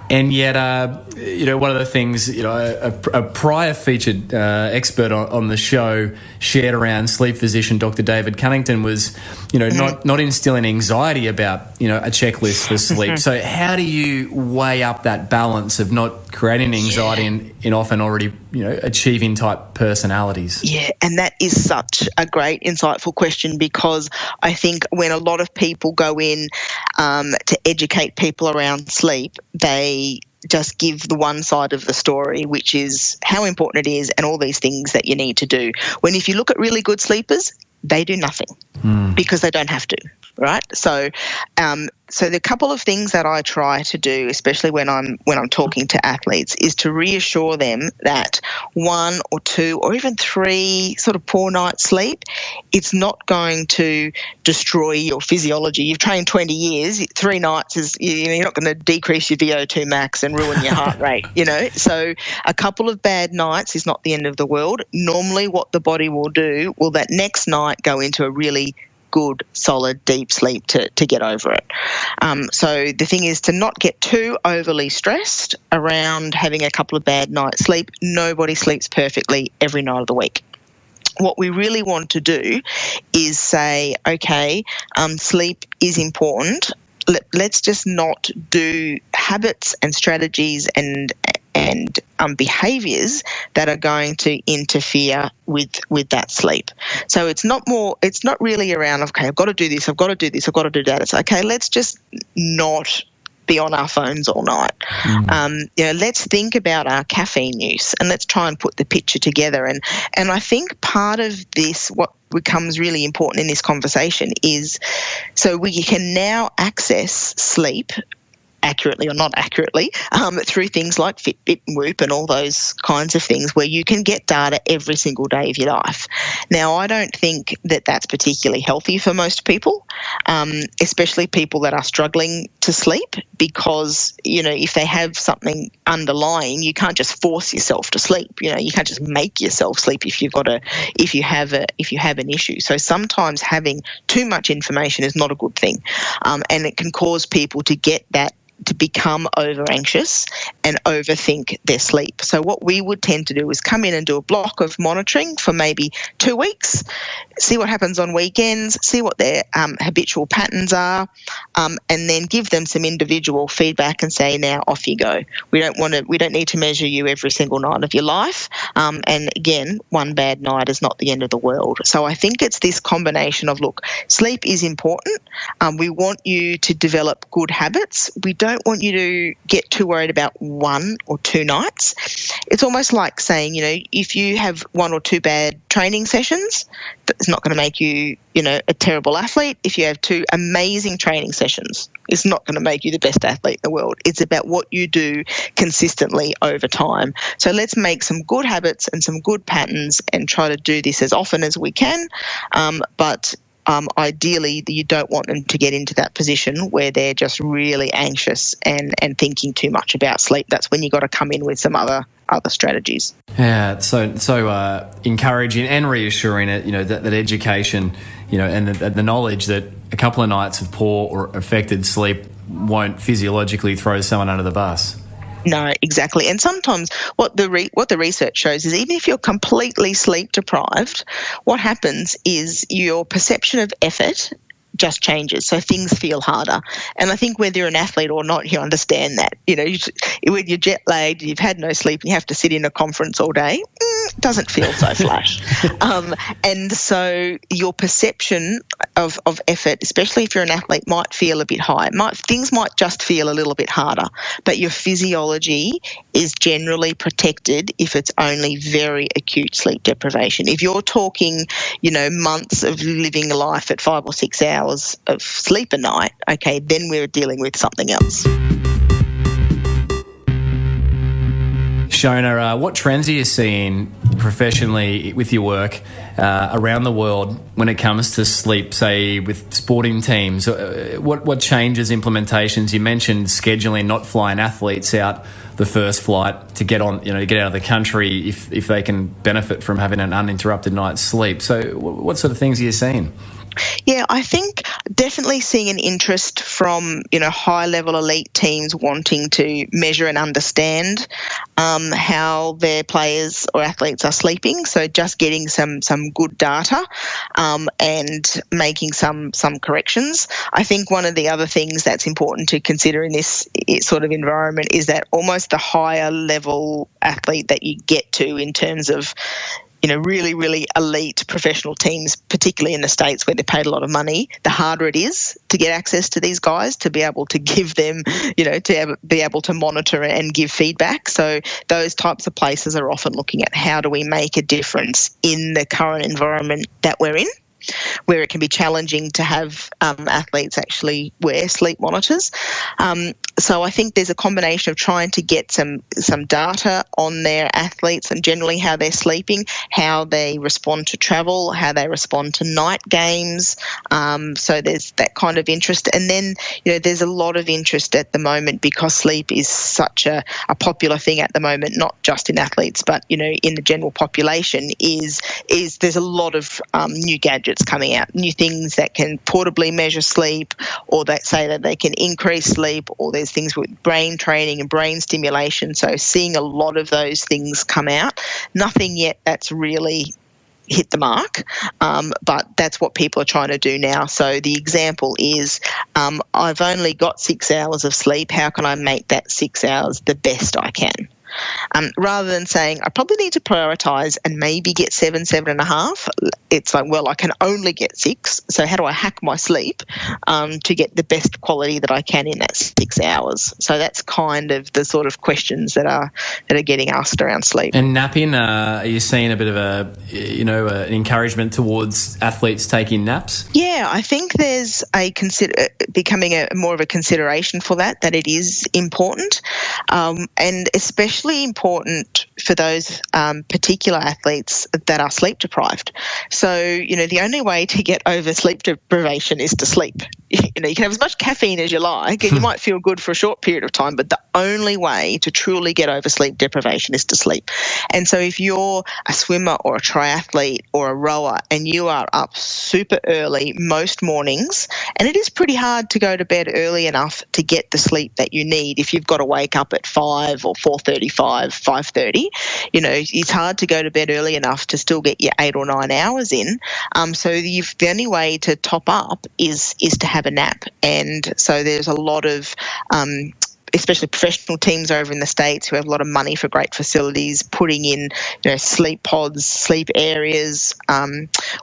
And yet, one of the things, a prior featured expert on the show shared around sleep physician Dr. David Cunnington was, not instilling anxiety about, a checklist for sleep. So how do you weigh up that balance of not creating anxiety in often already, achieving type personalities? Yeah, and that is such a great, insightful question because I think when a lot of people go in to educate people around sleep, they just give the one side of the story, which is how important it is and all these things that you need to do. When if you look at really good sleepers, they do nothing because they don't have to, right? So the couple of things that I try to do, especially when I'm talking to athletes, is to reassure them that 1 or 2 or even 3 sort of poor nights sleep, it's not going to destroy your physiology. You've trained 20 years, 3 nights is you're not going to decrease your VO2 max and ruin your heart rate. So a couple of bad nights is not the end of the world. Normally, what the body will do will that next night go into a really good, solid, deep sleep to get over it. So the thing is to not get too overly stressed around having a couple of bad nights sleep. Nobody sleeps perfectly every night of the week. What we really want to do is say, okay, sleep is important. Let's just not do habits and strategies and behaviours that are going to interfere with that sleep. So it's not really around, okay, I've got to do this, I've got to do this, I've got to do that. It's okay, let's just not be on our phones all night. Let's think about our caffeine use and let's try and put the picture together. And I think part of this, what becomes really important in this conversation is so we can now access sleep accurately or not accurately, through things like Fitbit and Whoop and all those kinds of things where you can get data every single day of your life. Now, I don't think that that's particularly healthy for most people, especially people that are struggling to sleep, because, if they have something underlying, you can't just force yourself to sleep. You can't just make yourself sleep if you have an issue. So sometimes having too much information is not a good thing, and it can cause people to become over anxious and overthink their sleep. So what we would tend to do is come in and do a block of monitoring for maybe 2 weeks, see what happens on weekends, see what their habitual patterns are, and then give them some individual feedback and say, now off you go. We don't need to measure you every single night of your life. And again, one bad night is not the end of the world. So I think it's this combination of, look, sleep is important. We want you to develop good habits. We don't want you to get too worried about 1 or 2 nights. It's almost like saying, if you have 1 or 2 bad training sessions, it's not going to make you, a terrible athlete. If you have 2 amazing training sessions, it's not going to make you the best athlete in the world. It's about what you do consistently over time. So let's make some good habits and some good patterns and try to do this as often as we can. But ideally, you don't want them to get into that position where they're just really anxious and thinking too much about sleep. That's when you've got to come in with some other strategies. Yeah, so encouraging and reassuring it, that education, and the knowledge that a couple of nights of poor or affected sleep won't physiologically throw someone under the bus. No, exactly. And sometimes what the research shows is even if you're completely sleep deprived, what happens is your perception of effort just changes, so things feel harder. And I think whether you're an athlete or not, you understand that. When you're jet lagged, you've had no sleep, and you have to sit in a conference all day, it doesn't feel so flash. And so your perception of effort, especially if you're an athlete, might feel a bit high. Things might just feel a little bit harder, but your physiology is generally protected if it's only very acute sleep deprivation. If you're talking, months of living a life at 5 or 6 hours of sleep a night, okay, then we're dealing with something else. Shona, what trends are you seeing professionally with your work around the world when it comes to sleep, say with sporting teams? What changes, implementations? You mentioned scheduling, not flying athletes out the first flight to get out of the country if they can benefit from having an uninterrupted night's sleep. So what sort of things are you seeing? Yeah, I think definitely seeing an interest from, high-level elite teams wanting to measure and understand how their players or athletes are sleeping. So just getting some good data and making some corrections. I think one of the other things that's important to consider in this sort of environment is that almost the higher level athlete that you get to in terms of really, really elite professional teams, particularly in the States where they're paid a lot of money, the harder it is to get access to these guys, to be able to give them, to be able to monitor and give feedback. So those types of places are often looking at how do we make a difference in the current environment that we're in, where it can be challenging to have athletes actually wear sleep monitors. So I think there's a combination of trying to get some data on their athletes and generally how they're sleeping, how they respond to travel, how they respond to night games. So there's that kind of interest. And then, there's a lot of interest at the moment because sleep is such a popular thing at the moment, not just in athletes, but, in the general population is there's a lot of new gadgets coming out, new things that can portably measure sleep, or that say that they can increase sleep, or there's things with brain training and brain stimulation. So seeing a lot of those things come out. Nothing yet that's really hit the mark, but that's what people are trying to do now. So the example is I've only got 6 hours of sleep. How can I make that 6 hours the best I can? rather than saying, I probably need to prioritise and maybe get 7.5. It's like, well, I can only get 6. So how do I hack my sleep to get the best quality that I can in that 6 hours? So that's kind of the sort of questions that are getting asked around sleep. And napping, are you seeing a bit of an encouragement towards athletes taking naps? Yeah, I think there's becoming more of a consideration for that it is important, and especially important for those particular athletes that are sleep deprived. So, the only way to get over sleep deprivation is to sleep. You can have as much caffeine as you like, and you might feel good for a short period of time, but the only way to truly get over sleep deprivation is to sleep. And so if you're a swimmer or a triathlete or a rower and you are up super early most mornings, and it is pretty hard to go to bed early enough to get the sleep that you need if you've got to wake up at 5 or 4:35, 5:30, it's hard to go to bed early enough to still get your 8 or 9 hours in. So the only way to top up is to have a nap. And so there's a lot of especially professional teams over in the States who have a lot of money for great facilities, putting in sleep pods, sleep areas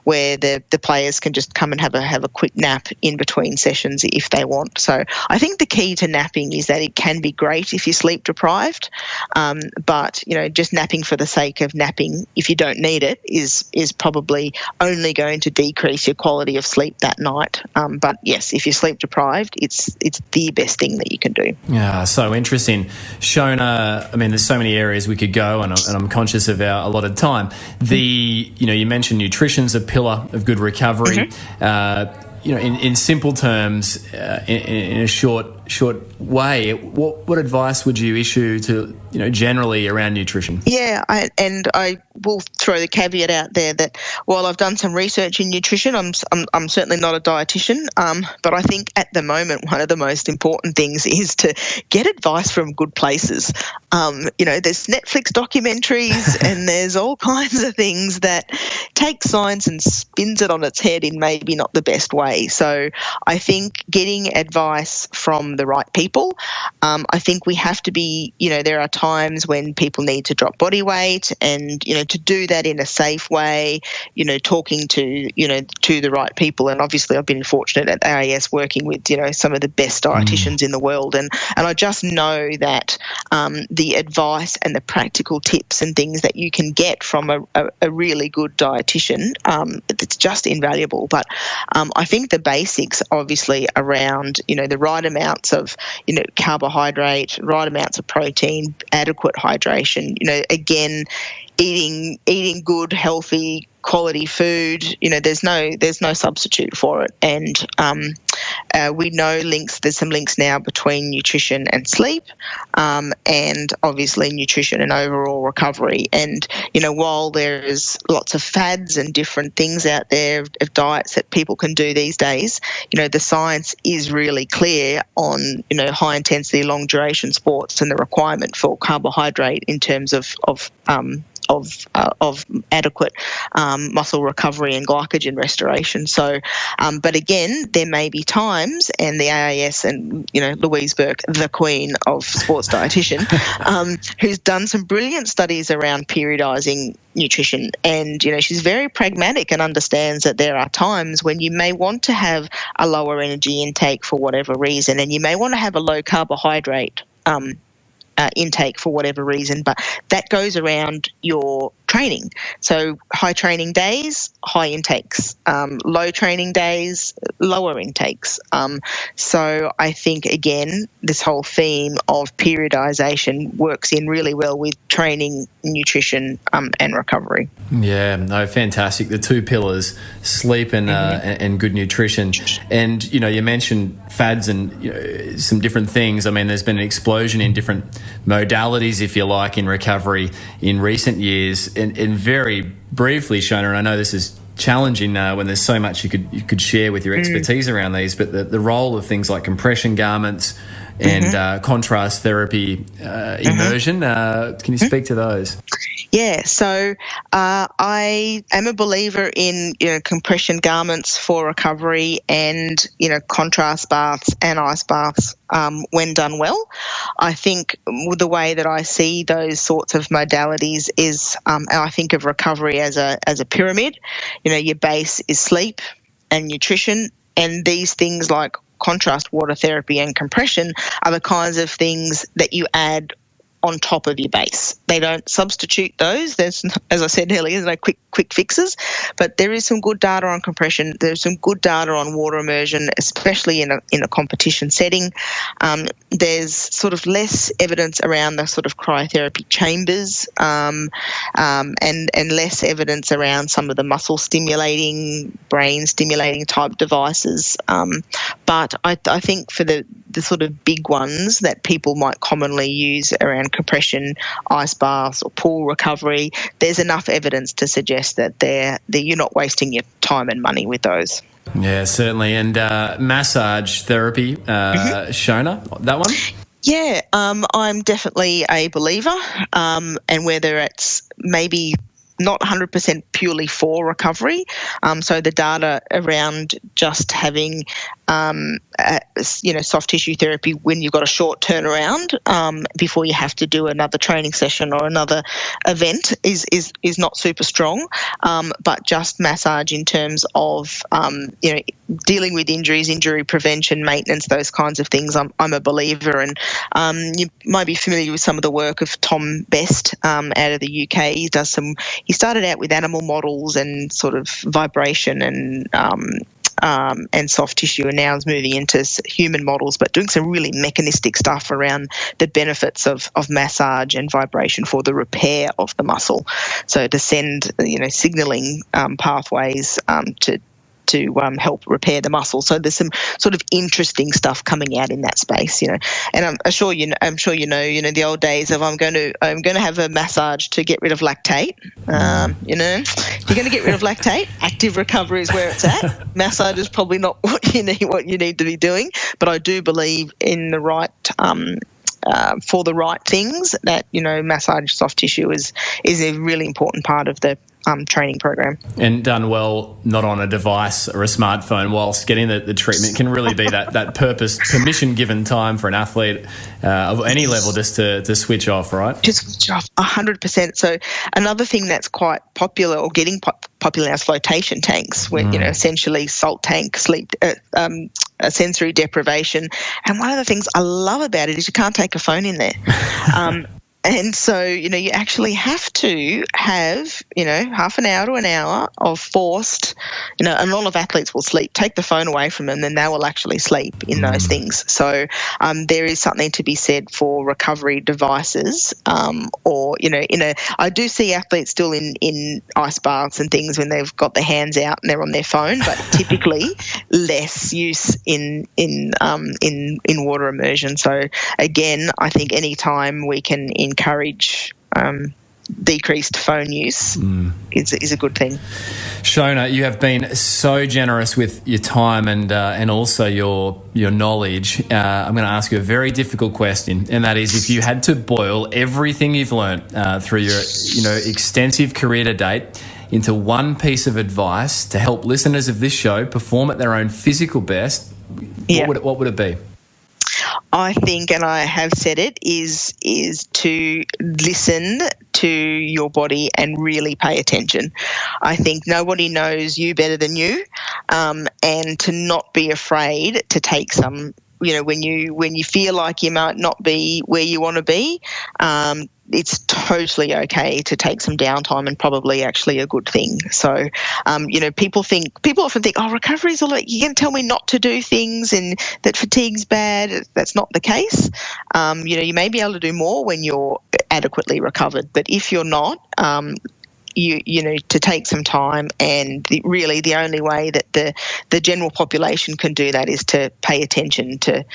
where the players can just come and have a quick nap in between sessions if they want. So I think the key to napping is that it can be great if you're sleep deprived, but just napping for the sake of napping if you don't need it is probably only going to decrease your quality of sleep that night. But yes, if you're sleep deprived, it's the best thing that you can do. Yeah. So interesting. Shona, there's so many areas we could go, and I'm conscious of our allotted time. You mentioned nutrition's a pillar of good recovery. In simple terms, in a short way, what advice would you issue to generally around nutrition? Yeah, I will throw the caveat out there that while I've done some research in nutrition, I'm certainly not a dietitian, but I think at the moment one of the most important things is to get advice from good places. There's Netflix documentaries and there's all kinds of things that take science and spins it on its head in maybe not the best way. So I think getting advice from the right people. I think we have to be, there are times when people need to drop body weight, and, to do that in a safe way, talking to the right people. And obviously I've been fortunate at AIS working with, some of the best dietitians in the world. And I just know that the advice and the practical tips and things that you can get from a really good dietitian, it's just invaluable. But I think the basics obviously around, the right amounts of, carbohydrate, right amounts of protein, adequate hydration, again, eating good, healthy, quality food. There's no substitute for it. And we know there's some links now between nutrition and sleep, and obviously nutrition and overall recovery. And, while there's lots of fads and different things out there of diets that people can do these days, the science is really clear on, high intensity, long duration sports and the requirement for carbohydrate in terms of adequate muscle recovery and glycogen restoration. So, but again, there may be times, and the AIS and, Louise Burke, the queen of sports dietitian, who's done some brilliant studies around periodising nutrition. And, she's very pragmatic and understands that there are times when you may want to have a lower energy intake for whatever reason, and you may want to have a low carbohydrate intake for whatever reason, but that goes around your training. So high training days, high intakes, low training days, lower intakes. So I think, again, this whole theme of periodisation works in really well with training, nutrition, and recovery. Yeah, no, fantastic. The two pillars, sleep and good nutrition. And, you mentioned fads and some different things. There's been an explosion in different modalities, if you like, in recovery in recent years. And very briefly, Shona, and I know this is challenging when there's so much you could share with your expertise around these, but the role of things like compression garments and contrast therapy immersion, can you speak to those? Yeah, so I am a believer in compression garments for recovery and contrast baths and ice baths when done well. I think the way that I see those sorts of modalities is I think of recovery as a pyramid. Your base is sleep and nutrition, and these things like contrast water therapy and compression are the kinds of things that you add on top of your base. They don't substitute those. There's, as I said earlier, no quick fixes, but there is some good data on compression. There's some good data on water immersion, especially in a competition setting. There's sort of less evidence around the sort of cryotherapy chambers, and less evidence around some of the muscle stimulating, brain stimulating type devices. But I think for the sort of big ones that people might commonly use around compression, ice baths or pool recovery, there's enough evidence to suggest that you're not wasting your time and money with those. Yeah, certainly. And massage therapy, Shona, that one? Yeah, I'm definitely a believer, and whether it's maybe not 100% purely for recovery. So the data around just having, soft tissue therapy when you've got a short turnaround before you have to do another training session or another event is not super strong. But just massage in terms of, dealing with injuries, injury prevention, maintenance, those kinds of things, I'm a believer. And you might be familiar with some of the work of Tom Best out of the UK. He started out with animal models and sort of vibration and soft tissue, and now is moving into human models, but doing some really mechanistic stuff around the benefits of massage and vibration for the repair of the muscle. So to send, signalling pathways to help repair the muscle. So there's some sort of interesting stuff coming out in that space, And I'm sure you know, the old days of I'm going to have a massage to get rid of lactate. If you're going to get rid of lactate, active recovery is where it's at. Massage is probably not what you need to be doing, but I do believe in the right for the right things that massage soft tissue is a really important part of the training program. And done well, not on a device or a smartphone whilst getting the treatment, can really be that permission given time for an athlete of any level just to switch off, right? Just switch off 100%. So another thing that's quite popular or getting popular now is flotation tanks, where essentially salt tank, sleep, sensory deprivation. And one of the things I love about it is you can't take a phone in there. And so, you actually have to have, half an hour to an hour of forced, and a lot of athletes will sleep. Take the phone away from them, then they will actually sleep in those things. So there is something to be said for recovery devices, or, I do see athletes still in ice baths and things when they've got their hands out and they're on their phone, but typically less use in water immersion. So again, I think any time we can encourage decreased phone use is a good thing. Shona, you have been so generous with your time and also your knowledge. I'm going to ask you a very difficult question, and that is, if you had to boil everything you've learnt through your extensive career to date into one piece of advice to help listeners of this show perform at their own physical best, what would it be? I think, and I have said it, is to listen to your body and really pay attention. I think nobody knows you better than you, and to not be afraid to take some, when you feel like you might not be where you want to be, it's totally okay to take some downtime, and probably actually a good thing. So, people often think, recovery is all like, you're going to tell me not to do things and that fatigue's bad. That's not the case. You may be able to do more when you're adequately recovered, but if you're not, to take some time, and really the only way that the general population can do that is to pay attention to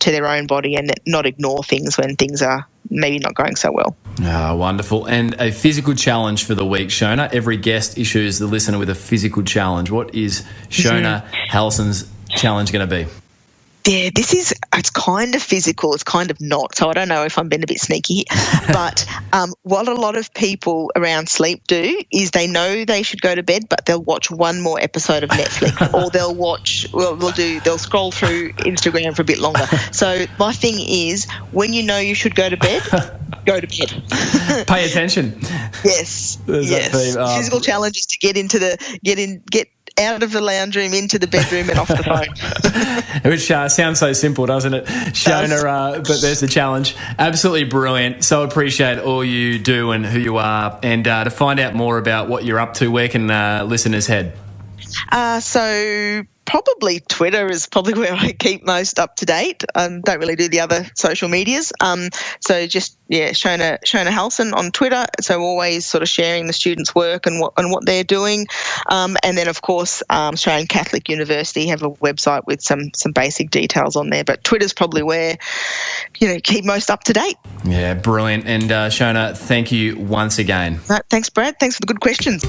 their own body and not ignore things when things are maybe not going so well. Oh, wonderful. And a physical challenge for the week, Shona. Every guest issues the listener with a physical challenge. What is Shona Halson's challenge going to be? Yeah, it's kind of physical, it's kind of not. So I don't know if I'm being a bit sneaky. But what a lot of people around sleep do is they know they should go to bed, but they'll watch one more episode of Netflix, or they'll scroll through Instagram for a bit longer. So my thing is, when you know you should go to bed, go to bed. Pay attention. Yes. Physical challenge is to get out of the lounge room, into the bedroom, and off the phone. Which sounds so simple, doesn't it, Shona? But there's the challenge. Absolutely brilliant. So appreciate all you do and who you are. And to find out more about what you're up to, where can listeners head? So probably Twitter is probably where I keep most up to date. Don't really do the other social medias. So just Shona Halson on Twitter. So always sort of sharing the students' work and what they're doing. And then of course Australian Catholic University have a website with some basic details on there. But Twitter's probably where keep most up to date. Yeah, brilliant. And Shona, thank you once again. Thanks, Brad. Thanks for the good questions.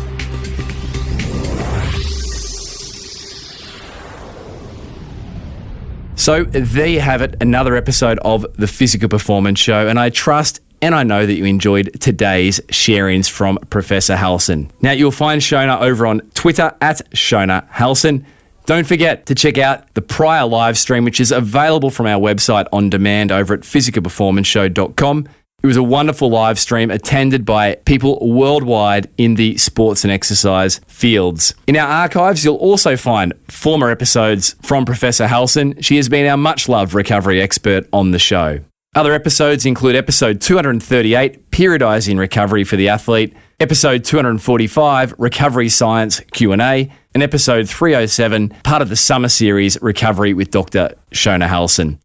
So there you have it, another episode of the Physical Performance Show, and I trust and I know that you enjoyed today's sharings from Professor Halson. Now, you'll find Shona over on Twitter at Shona Halson. Don't forget to check out the prior live stream, which is available from our website on demand over at physicalperformanceshow.com. It was a wonderful live stream attended by people worldwide in the sports and exercise fields. In our archives, you'll also find former episodes from Professor Halson. She has been our much-loved recovery expert on the show. Other episodes include episode 238, Periodising Recovery for the Athlete, episode 245, Recovery Science Q&A, and episode 307, part of the summer series, Recovery with Dr. Shona Halson.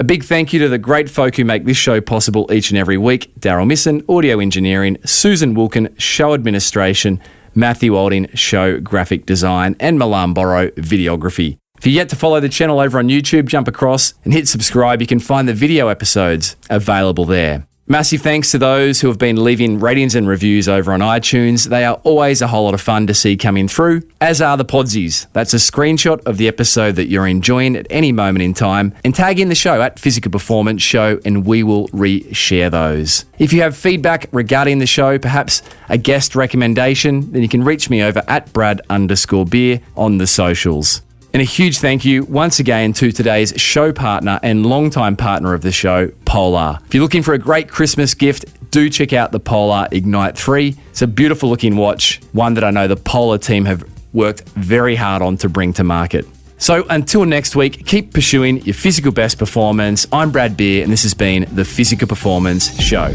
A big thank you to the great folk who make this show possible each and every week. Daryl Misson, audio engineering, Susan Wilkin, show administration, Matthew Olding, show graphic design, and Milan Borrow, videography. If you're yet to follow the channel over on YouTube, jump across and hit subscribe. You can find the video episodes available there. Massive thanks to those who have been leaving ratings and reviews over on iTunes. They are always a whole lot of fun to see coming through, as are the podsies. That's a screenshot of the episode that you're enjoying at any moment in time, and tag in the show at Physical Performance Show and we will re-share those. If you have feedback regarding the show, perhaps a guest recommendation, then you can reach me over at Brad_Beer on the socials. And a huge thank you once again to today's show partner and longtime partner of the show, Polar. If you're looking for a great Christmas gift, do check out the Polar Ignite 3. It's a beautiful looking watch, one that I know the Polar team have worked very hard on to bring to market. So until next week, keep pursuing your physical best performance. I'm Brad Beer, and this has been the Physical Performance Show.